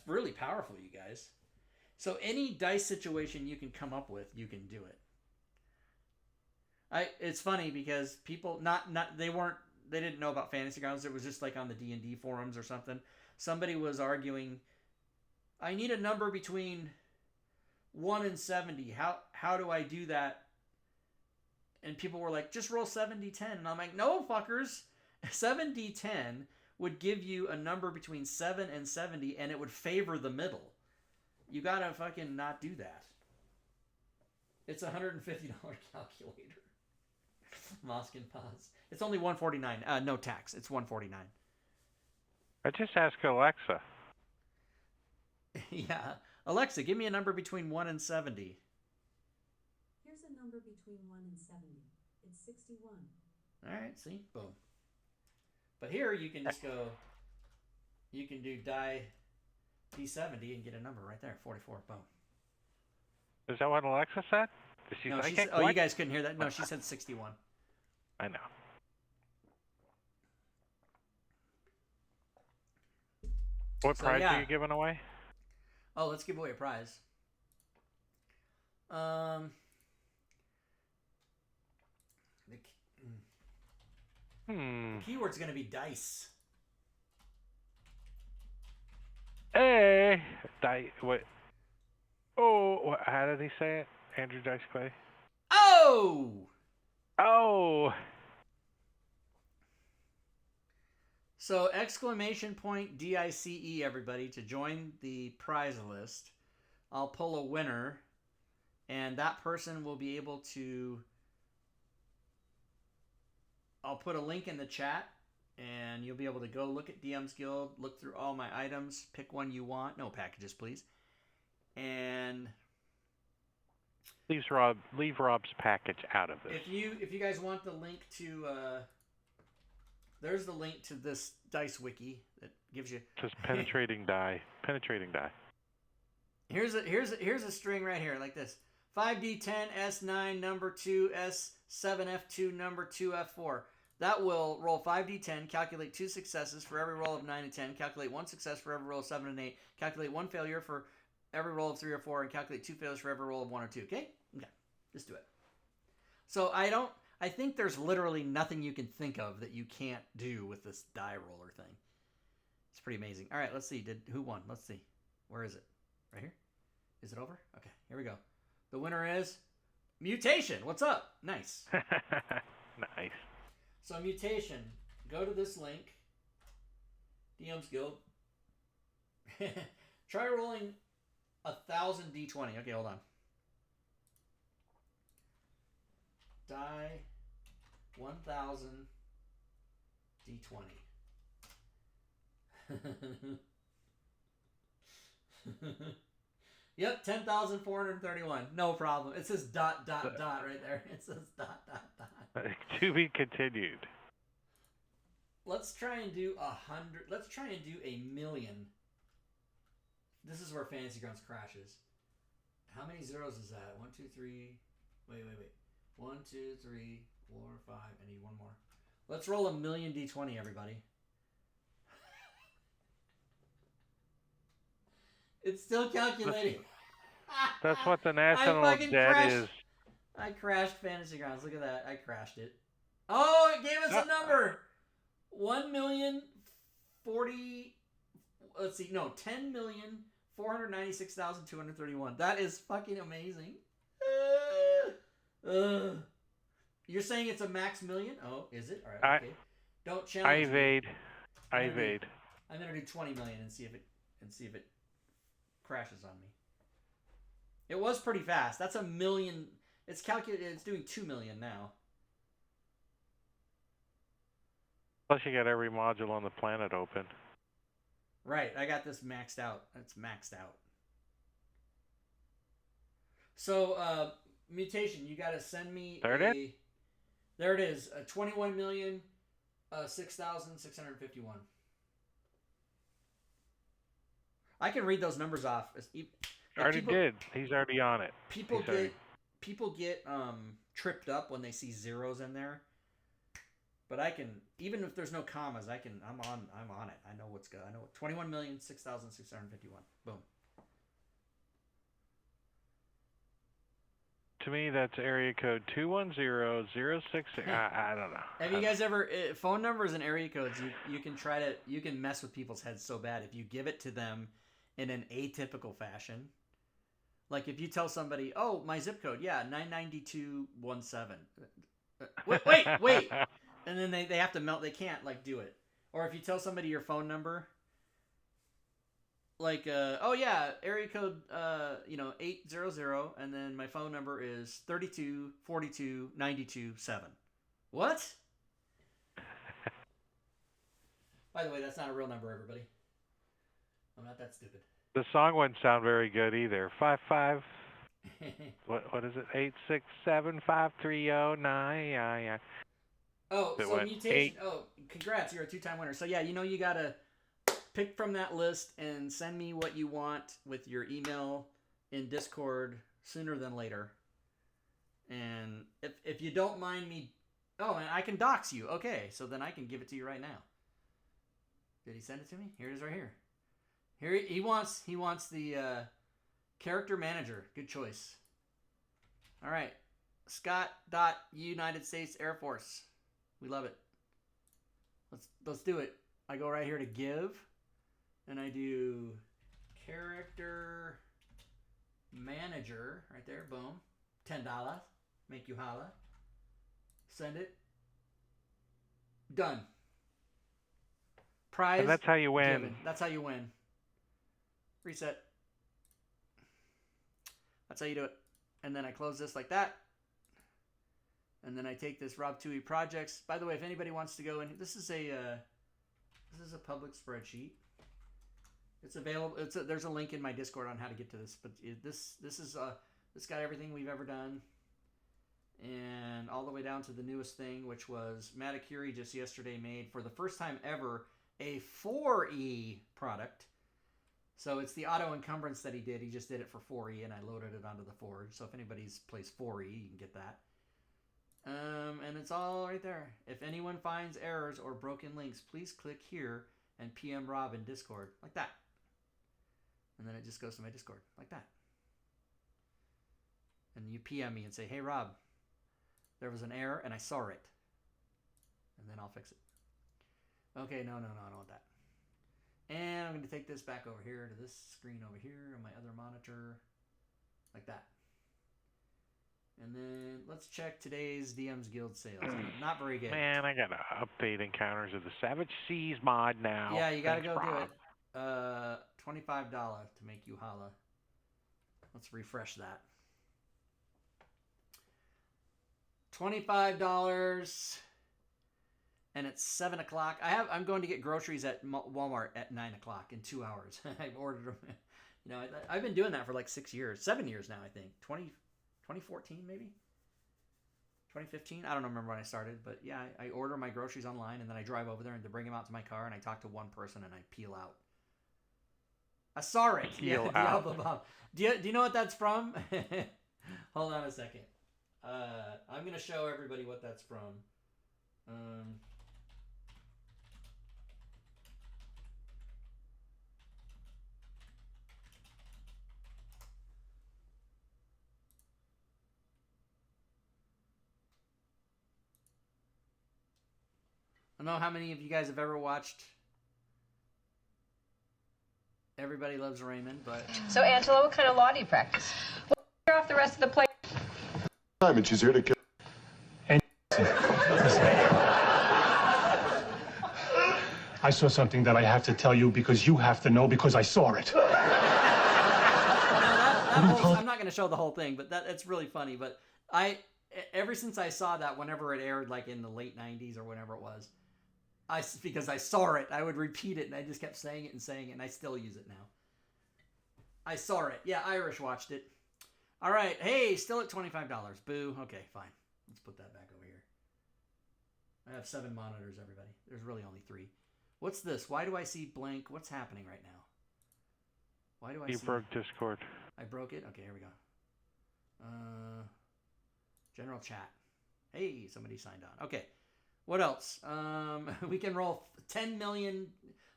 really powerful, you guys. So any dice situation you can come up with, you can do it. It's funny because people they didn't know about Fantasy Grounds. It was just like on the D&D forums or something. Somebody was arguing, I need a number between 1 and 70. How do I do that? And people were like, just roll 7d10. And I'm like, no, fuckers. 7d10 would give you a number between 7 and 70, and it would favor the middle. You gotta fucking not do that. It's a $150 calculator. Moskin pause. It's only $149. No tax. It's $149. I just asked Alexa. Yeah. Alexa, give me a number between 1 and 70. Here's a number between 1 and 70. It's 61. All right, see? Boom. But here you can just go, you can do die D70 and get a number right there, 44. Boom. Is that what Alexa said? No, she said, oh, you guys couldn't hear that? No, she said 61. I know. What prize are you giving away? Oh, let's give away a prize. The keyword's going to be dice. Hey! What? Oh, how did he say it? Andrew Dice Clay? Oh! Oh! So, exclamation point DICE, everybody, to join the prize list. I'll pull a winner, and that person will be able to... I'll put a link in the chat, and you'll be able to go look at DM's Guild, look through all my items, pick one you want. No packages, please. And... Leave Rob's package out of this. If you guys want the link to... there's the link to this dice wiki that gives you... Just penetrating die. Penetrating die. Here's a string right here, like this. 5D10, S9, number 2, S7, F2, number 2, F4. That will roll 5d10, calculate 2 successes for every roll of 9 and 10, calculate 1 success for every roll of 7 and 8, calculate 1 failure for every roll of 3 or 4, and calculate 2 failures for every roll of 1 or 2. Okay? Okay. Just do it. So I think there's literally nothing you can think of that you can't do with this die roller thing. It's pretty amazing. All right, let's see. Who won? Let's see. Where is it? Right here? Is it over? Okay, here we go. The winner is Mutation. What's up? Nice. Nice. So Mutation, go to this link, DM's Guild. Try rolling 1,000 D20. Okay, hold on. Die 1,000 D20. Yep, 10,431. No problem. It says ... right there. It says ... To be continued. Let's try and do 100. Let's try and do 1,000,000. This is where Fantasy Grounds crashes. How many zeros is that? 1, 2, 3. Wait. 1, 2, 3, 4, 5. I need one more. Let's roll 1,000,000 D20, everybody. It's still calculating. That's what the national debt is. I crashed Fantasy Grounds. Look at that. I crashed it. Oh, it gave us a number. 1,040,000. Let's see. No, 10,496,231. That is fucking amazing. You're saying it's a max million? Oh, is it? All right. Okay. Don't challenge me. I evade. I'm gonna do 20 million and see if it crashes on me. It was pretty fast. That's 1,000,000. It's calculated. It's doing 2 million now. Plus, you got every module on the planet open. Right. I got this maxed out. It's maxed out. So, Mutation, you got to send me There it is. 21,006,651. I can read those numbers off. Did. He's already on it. People get tripped up when they see zeros in there. But I can, even if there's no commas, I'm on it. I know what's good. I know 21,006,651. Boom. To me, that's area code 21006. I don't know. Have you guys ever phone numbers and area codes? You can mess with people's heads so bad if you give it to them in an atypical fashion. Like if you tell somebody, "Oh, my zip code, yeah, 99217." Wait, and then they have to melt. They can't like do it. Or if you tell somebody your phone number, like oh yeah, area code 800, and then my phone number is 32429227. What? By the way, that's not a real number, everybody. I'm not that stupid. The song wouldn't sound very good either. 55. What is it? 8675309. Yeah. Oh, so mutation. Oh, congrats! You're a 2-time winner. So yeah, you gotta pick from that list and send me what you want with your email in Discord sooner than later. And if you don't mind me, and I can dox you. Okay, so then I can give it to you right now. Did he send it to me? Here it is, right here. Here he wants the character manager. Good choice. All right, Scott. United States Air Force. We love it. Let's do it. I go right here to give, and I do character manager right there. Boom, $10. Make you holla. Send it. Done. Prize. And that's how you win. Given. That's how you win. Reset. That's how you do it. And then I close this like that. And then I take this Rob Tui projects. By the way, if anybody wants to go in, this is a public spreadsheet. It's available. There's a link in my Discord on how to get to this. But this got everything we've ever done, and all the way down to the newest thing, which was Matakuri just yesterday made for the first time ever a 4E product. So it's the auto encumbrance that he did. He just did it for 4E, and I loaded it onto the Forge. So if anybody's plays 4E, you can get that. And it's all right there. If anyone finds errors or broken links, please click here and PM Rob in Discord, like that. And then it just goes to my Discord, like that. And you PM me and say, "Hey Rob, there was an error and I saw it." And then I'll fix it. Okay, no, I don't want that. And I'm going to take this back over here to this screen over here on my other monitor, like that. And then let's check today's DM's Guild sales. Not very good. Man, I got to update Encounters of the Savage Seas mod now. Yeah, you got to go Rob. do it. $25 to make you holla. Let's refresh that. $25. And it's 7 o'clock. I'm going to get groceries at Walmart at 9 o'clock in 2 hours. I've ordered them. I've been doing that for like 7 years now, I think. 2014 maybe? 2015? I don't remember when I started, but yeah, I order my groceries online and then I drive over there and to bring them out to my car and I talk to one person and I peel out. I saw it. Peel out. Diablo Bob. Do you know what that's from? Hold on a second. I'm going to show everybody what that's from. I don't know how many of you guys have ever watched Everybody Loves Raymond, but... So, Angela, what kind of law do you practice? Well, clear off the rest of the plate. And she's here to kill. I saw something that I have to tell you because you have to know because I saw it. I'm not going to show the whole thing, but it's really funny. But ever since I saw that, whenever it aired, like in the late 90s or whenever it was, because I saw it, I would repeat it, and I just kept saying it, and I still use it now. I saw it. Yeah, Irish watched it. All right. Hey, still at $25. Boo. Okay, fine. Let's put that back over here. I have 7 monitors, everybody. There's really only 3. What's this? Why do I see blank? What's happening right now? Why do I see... You broke Discord. I broke it? Okay, here we go. General chat. Hey, somebody signed on. Okay. What else? We can roll 10 million.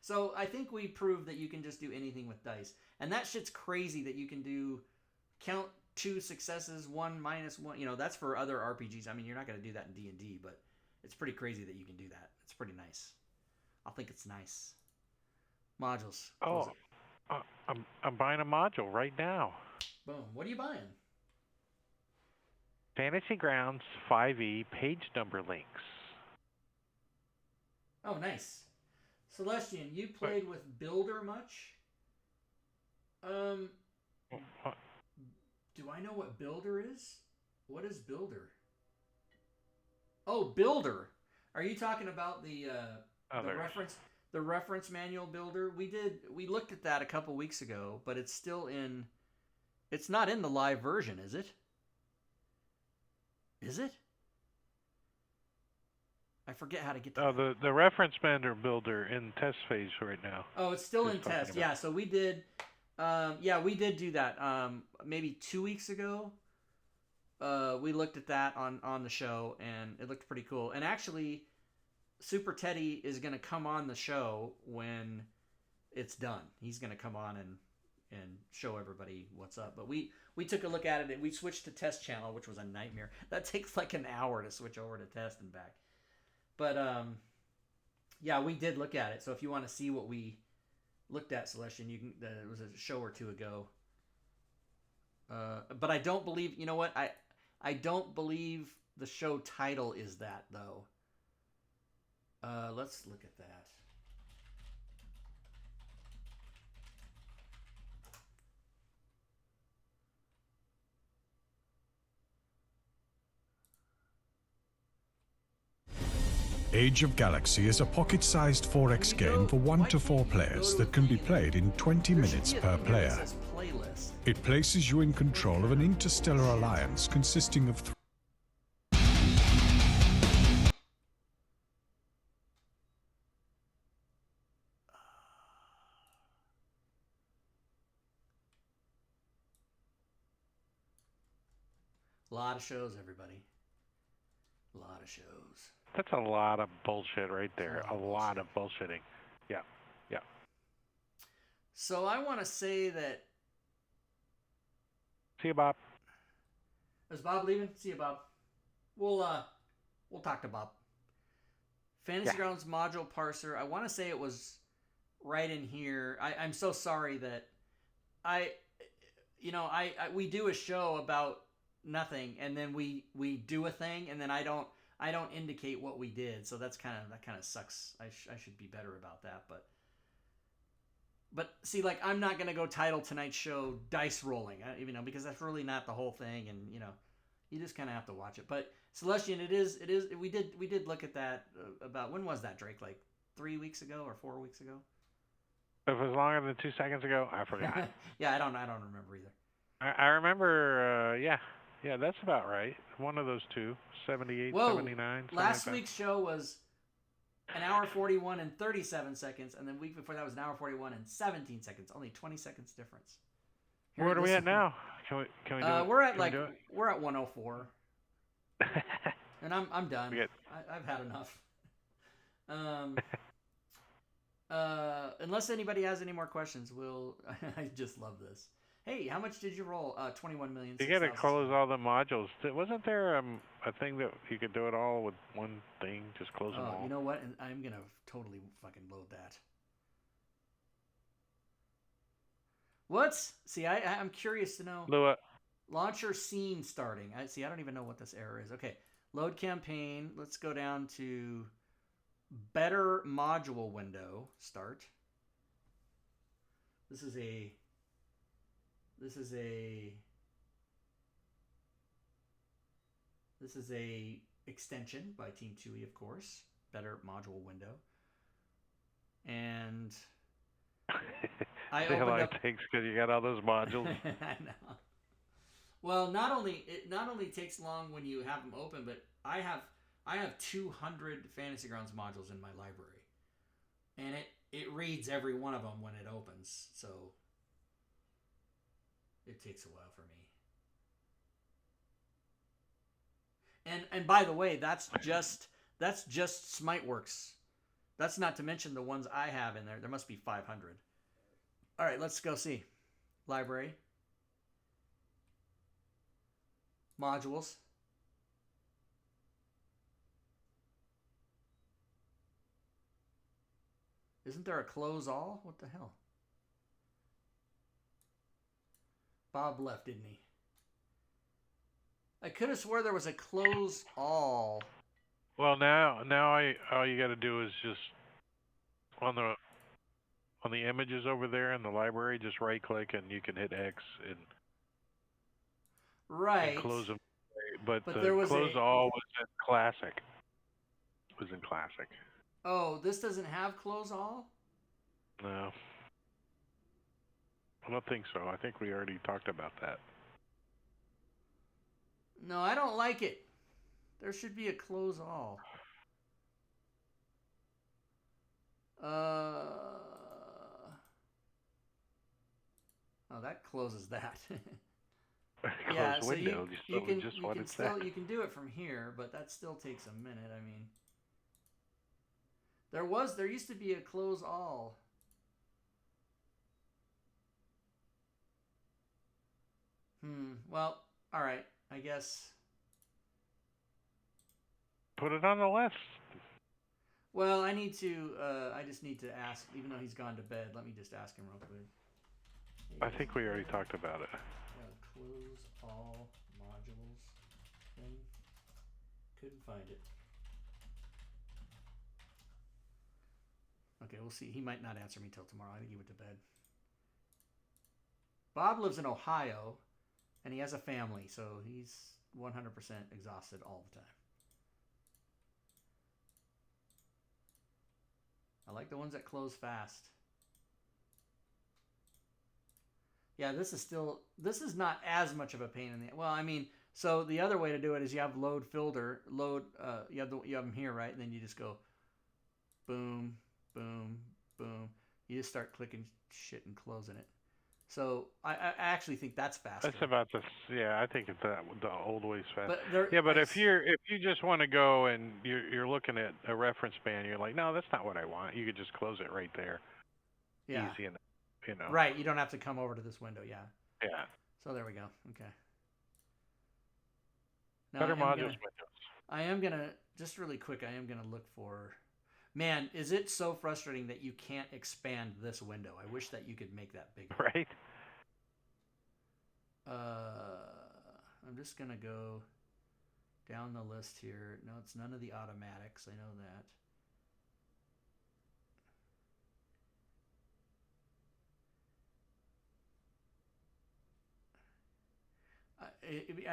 So I think we proved that you can just do anything with dice. And that shit's crazy that you can count 2 successes, 1 minus 1. You know, that's for other RPGs. I mean, you're not going to do that in D&D, but it's pretty crazy that you can do that. It's pretty nice. I think it's nice. Modules. Oh, I'm buying a module right now. Boom. What are you buying? Fantasy Grounds 5e page number links. Oh, nice. Celestian, you played with Builder much? What? Do I know what Builder is? What is Builder? Oh, Builder. Are you talking about the reference manual Builder? We looked at that a couple weeks ago, but it's still in. It's not in the live version, is it? Is it? I forget how to get to that. The reference builder in test phase right now. Oh, it's still in test. Yeah, so we did we did do that. Maybe 2 weeks ago. We looked at that on the show, and it looked pretty cool. And actually, Super Teddy is going to come on the show when it's done. He's going to come on and show everybody what's up. But we took a look at it, and we switched to test channel, which was a nightmare. That takes like an hour to switch over to test and back. But yeah, we did look at it. So if you want to see what we looked at, Celestian, you can. It was a show or two ago. But I don't believe. You know what? I don't believe the show title is that though. Let's look at that. Age of Galaxy is a pocket-sized 4X game for 1 to 4 players that can be played in 20 minutes per player. It places you in control of an interstellar alliance consisting of A lot of shows, everybody. A lot of shows. That's a lot of bullshit right there. A lot of bullshitting. Yeah. Yeah. So I want to say that. See you, Bob. Is Bob leaving? See you, Bob. We'll talk to Bob. Fantasy Grounds module parser. I want to say it was right in here. I'm so sorry that we do a show about nothing, and then we do a thing, and then I don't indicate what we did, so that kind of sucks. I should be better about that, but see, like, I'm not gonna go title tonight's show dice rolling, because that's really not the whole thing, and you just kind of have to watch it. But Celestian, it is we did look at that about, when was that, Drake? Like 3 weeks ago or 4 weeks ago? If it was longer than 2 seconds ago, I forgot. Yeah, I don't remember either. I remember. Yeah, that's about right. One of those two, 78, 79. Last week's show was an hour 41 and 37 seconds, and then the week before that was an hour 41 and 17 seconds. Only 20 seconds difference. Where are we at now? Can we do it? We're at we're at 104, and I'm done. I've had enough. Unless anybody has any more questions, I just love this. Hey, how much did you roll? 21 million. You got to close all the modules. Wasn't there a thing that you could do it all with one thing? Just close them all. You know what? I'm gonna totally fucking load that. What? See, I'm curious to know. Lua. Launcher scene starting. I don't even know what this error is. Okay, load campaign. Let's go down to better module window. Start. This is a extension by Team Chewy, of course. Better module window. And I see how long it takes because you got all those modules. I know. Well, not only takes long when you have them open, but I have 200 Fantasy Grounds modules in my library, and it reads every one of them when it opens. So it takes a while for me. And by the way, that's just Smiteworks. That's not to mention the ones I have in there. There must be 500. All right, let's go see. Library. modules. Isn't there a close all? What the hell? Bob left, didn't he? I could have swore there was a close all. Well, now all you got to do is just on the images over there in the library, just right click and you can hit X and right and close them. But the there was close all was in classic. Was in classic. Oh, this doesn't have close all? No. I don't think so. I think we already talked about that. No, I don't like it. There should be a close all. Oh, that closes that. Yeah, so window. you can said. You can do it from here, but that still takes a minute. I mean, there used to be a close all. Well, all right. I guess. Put it on the list. Well, I just need to ask, even though he's gone to bed. Let me just ask him real quick. I think we already talked about it. Close all modules thing. Couldn't find it. Okay, we'll see. He might not answer me till tomorrow. I think he went to bed. Bob lives in Ohio, and he has a family, so he's 100% exhausted all the time. I like the ones that close fast. Yeah, this is not as much of a pain in the, well, I mean, so the other way to do it is you have load filter, you have them here, right? And then you just go boom, boom, boom. You just start clicking shit and closing it. So I actually think that's faster. That's about yeah, I think it's the old way's fast. But but if you just want to go and you're looking at a reference band, you're like, no, that's not what I want. You could just close it right there. Yeah. Easy enough, you know. Right, you don't have to come over to this window, yeah. Yeah. So there we go. Okay. Now Better modules windows. I am gonna just really quick. I am gonna look for. Man, is it so frustrating that you can't expand this window? I wish that you could make that bigger. Right. I'm just gonna go down the list here. No, it's none of the automatics. I know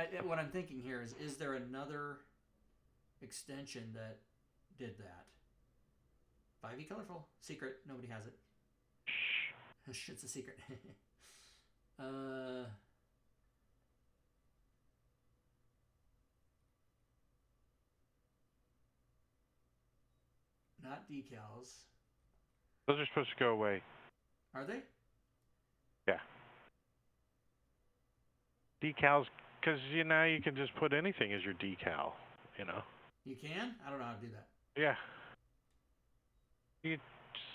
that. What I'm thinking here is there another extension that did that? 5e colorful secret. Nobody has it. Shh. It's a secret. Not decals. Those are supposed to go away. Are they? Yeah. Decals, because now you can just put anything as your decal. You know. You can? I don't know how to do that. Yeah. You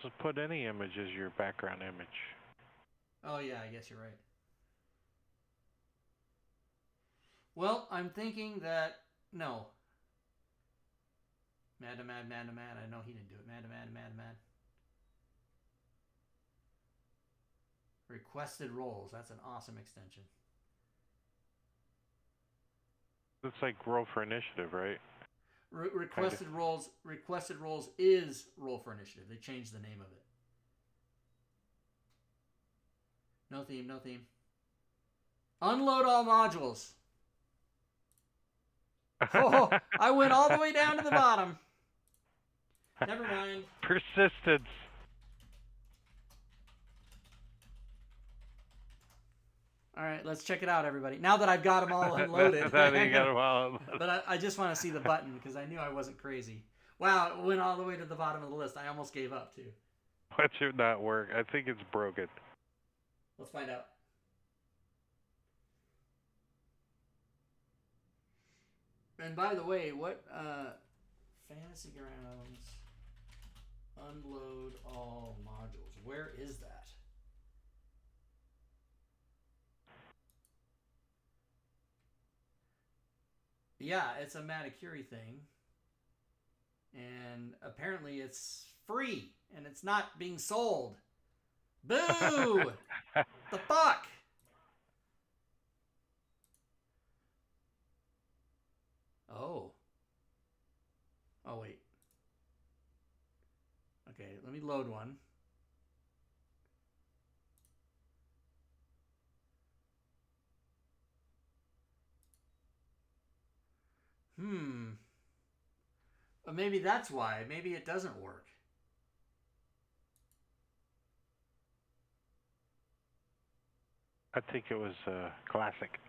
just put any image as your background image. Oh, yeah, I guess you're right. Well, I'm thinking that, no. Mad. I know he didn't do it. Mad. Requested roles. That's an awesome extension. It's like roll for initiative, right? Requested roles is roll for initiative. They changed the name of it. No theme. Unload all modules. Oh, I went all the way down to the bottom. Never mind. Persistence. All right, let's check it out, everybody. Now that I've got them all unloaded. But I just want to see the button because I knew I wasn't crazy. Wow, it went all the way to the bottom of the list. I almost gave up, too. That should not work. I think it's broken. Let's find out. And by the way, what Fantasy Grounds unload all modules? Where is that? Yeah, it's a Maticuri thing. And apparently it's free. And it's not being sold. Boo! The fuck? Oh. Oh, wait. Okay, let me load one. Well, maybe that's why. Maybe it doesn't work. I think it was classic.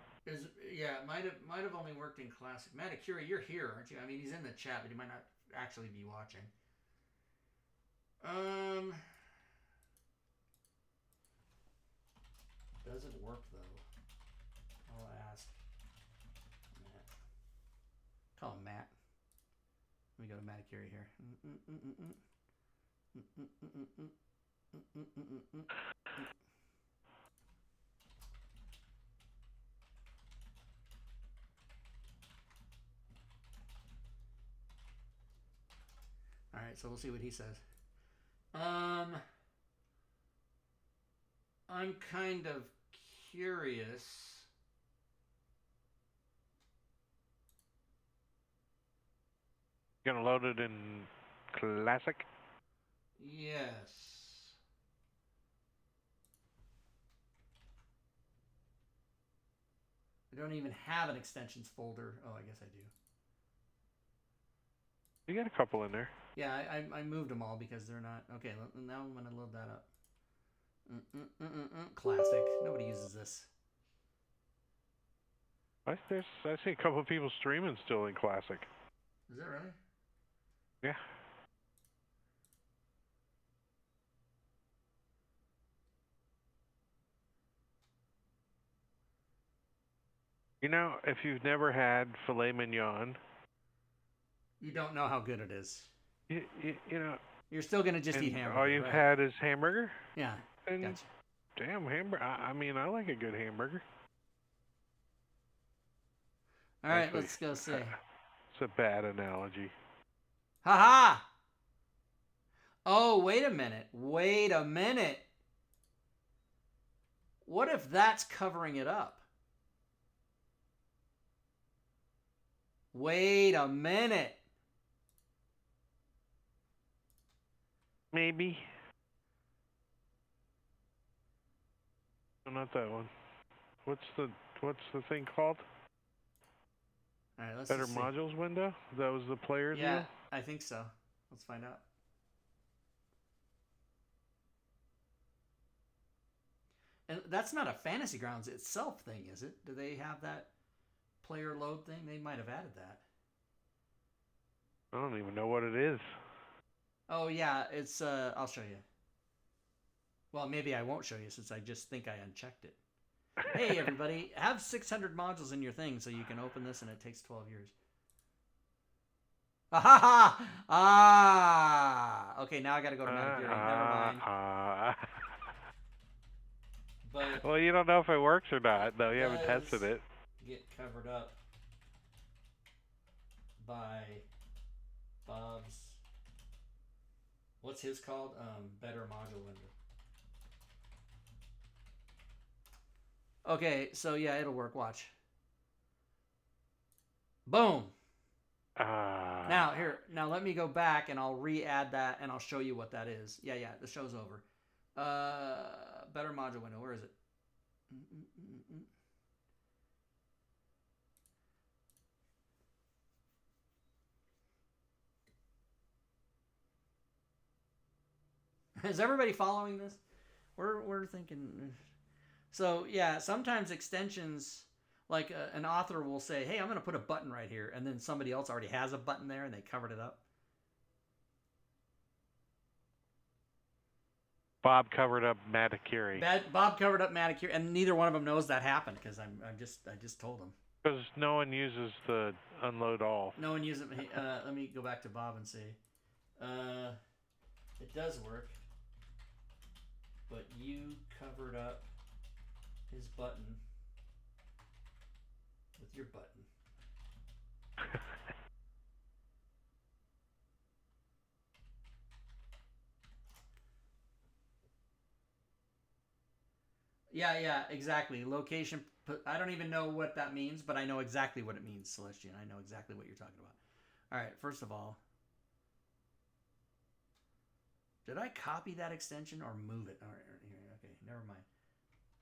Yeah, it might have only worked in classic. Maticuri, you're here, aren't you? I mean, he's in the chat, but he might not actually be watching. Doesn't work though. I'll ask Matt. Call him Matt. Let me go to Maticuri here. All right, so we'll see what he says. I'm kind of curious. Gonna load it in classic? Yes. I don't even have an extensions folder. Oh, I guess I do. You got a couple in there. Yeah, I moved them all because they're not... Okay, now I'm going to load that up. Classic. Nobody uses this. I see a couple of people streaming still in classic. Is that really? Yeah. You know, if you've never had filet mignon... You don't know how good it is. You know... You're still going to just eat hamburger, all you've right? had is hamburger? Yeah, and gotcha. Damn, hamburger. I mean, I like a good hamburger. All right, let's go see. It's a bad analogy. Ha-ha! Oh, wait a minute. Wait a minute. What if that's covering it up? Wait a minute. Maybe. No, not that one. What's the thing called? All right, let's Better see. modules window? That was the player deal? Yeah, I think so. Let's find out. And that's not a Fantasy Grounds itself thing, is it? Do they have that player load thing? They might have added that. I don't even know what it is. Oh, yeah, it's, I'll show you. Well, maybe I won't show you since I just think I unchecked it. Hey, everybody, have 600 modules in your thing so you can open this and it takes 12 years. Ah! Okay, now I gotta go to Maticuri. Never mind. But well, you don't know if it works or not, though. You haven't tested it. Get covered up by Bob's... What's his called? Better module window. Okay, so yeah, it'll work. Watch. Boom. Now let me go back and I'll re-add that and I'll show you what that is. Yeah, the show's over. Better module window. Where is it? Is everybody following this? We're thinking. So yeah, sometimes extensions, like an author will say, "Hey, I'm going to put a button right here," and then somebody else already has a button there, and they covered it up. Bob covered up Maticuri. Bob covered up Maticuri, and neither one of them knows that happened because I just told them. Because no one uses the unload all. No one uses it. Let me go back to Bob and see. It does work, but you covered up his button with your button. Yeah, exactly. Location. I don't even know what that means, but I know exactly what it means, Celestian. I know exactly what you're talking about. All right, first of all, did I copy that extension or move it? All right, okay, never mind.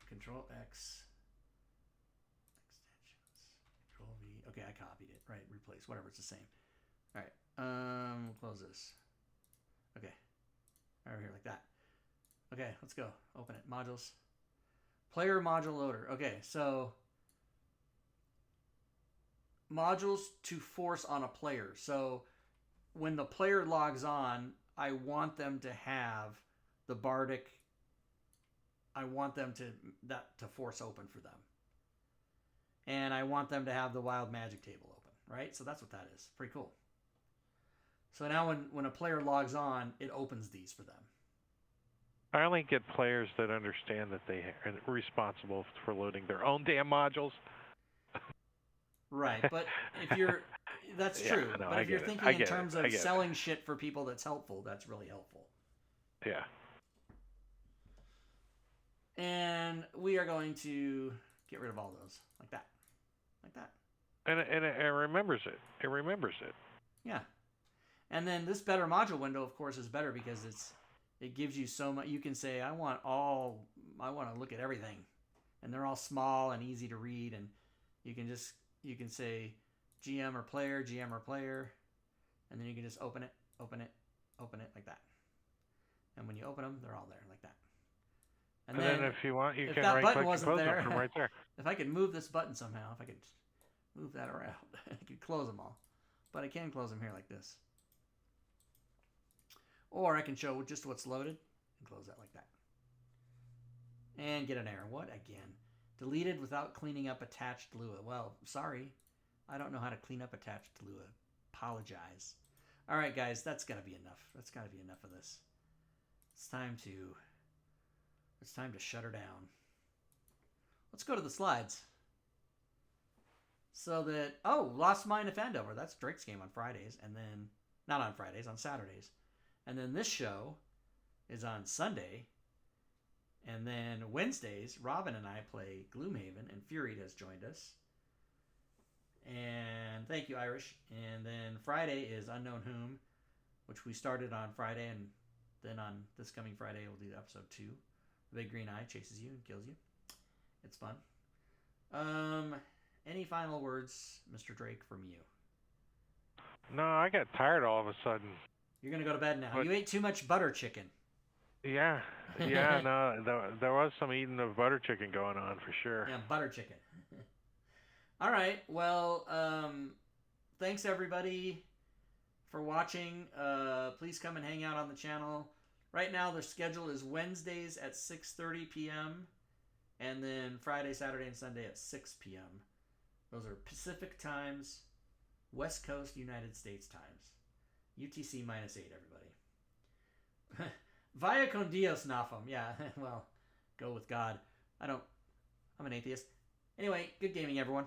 Control X. Extensions. Control V. Okay, I copied it. Right, replace. Whatever, it's the same. All right, we'll close this. Okay, over here like that. Okay, let's go. Open it. Modules. Player module loader. Okay, so modules to force on a player. So when the player logs on, I want them to have the Bardic. I want them to force open for them. And I want them to have the Wild Magic table open, right? So that's what that is. Pretty cool. So now when a player logs on, it opens these for them. I only get players that understand that they are responsible for loading their own damn modules. Right, but if you're... That's true. Yeah, no, but if you're thinking in terms of selling shit for people that's helpful, that's really helpful. Yeah. And we are going to get rid of all those. Like that. Like that. And it remembers it. It remembers it. Yeah. And then this better module window, of course, is better because it gives you so much. You can say, I want to look at everything. And they're all small and easy to read. And you can say GM or player, and then you can just open it like that. And when you open them, they're all there like that. And then if you want, you can that right button click and wasn't close there, them from right there. If I could move this button somehow, if I could move that around, I could close them all. But I can close them here like this. Or I can show just what's loaded and close that like that. And get an error. What again? Deleted without cleaning up attached Lua. Well, sorry. I don't know how to clean up attached Lua. Apologize. All right, guys, that's got to be enough. That's got to be enough of this. It's time to shut her down. Let's go to the slides. So that, Lost Mine of Andover. That's Drake's game on Fridays. And then, not on Fridays, on Saturdays. And then this show is on Sunday. And then Wednesdays, Robin and I play Gloomhaven, and Fury has joined us. And thank you, Irish. And then Friday is Unknown Whom, which we started on Friday, and then on this coming Friday we'll do episode 2. The Big Green Eye chases you and kills you. It's fun. Any final words, Mr. Drake, from you? No, I got tired all of a sudden. You're gonna go to bed now. You ate too much butter chicken. Yeah, no, there was some eating of butter chicken going on for sure. Yeah, butter chicken. All right, well, thanks everybody for watching. Please come and hang out on the channel. Right now, the schedule is Wednesdays at 6:30 p.m. and then Friday, Saturday, and Sunday at 6 p.m. Those are Pacific times, West Coast United States times. UTC -8, everybody. Vaya con Dios, Nafum. Yeah, well, go with God. I'm an atheist. Anyway, good gaming, everyone.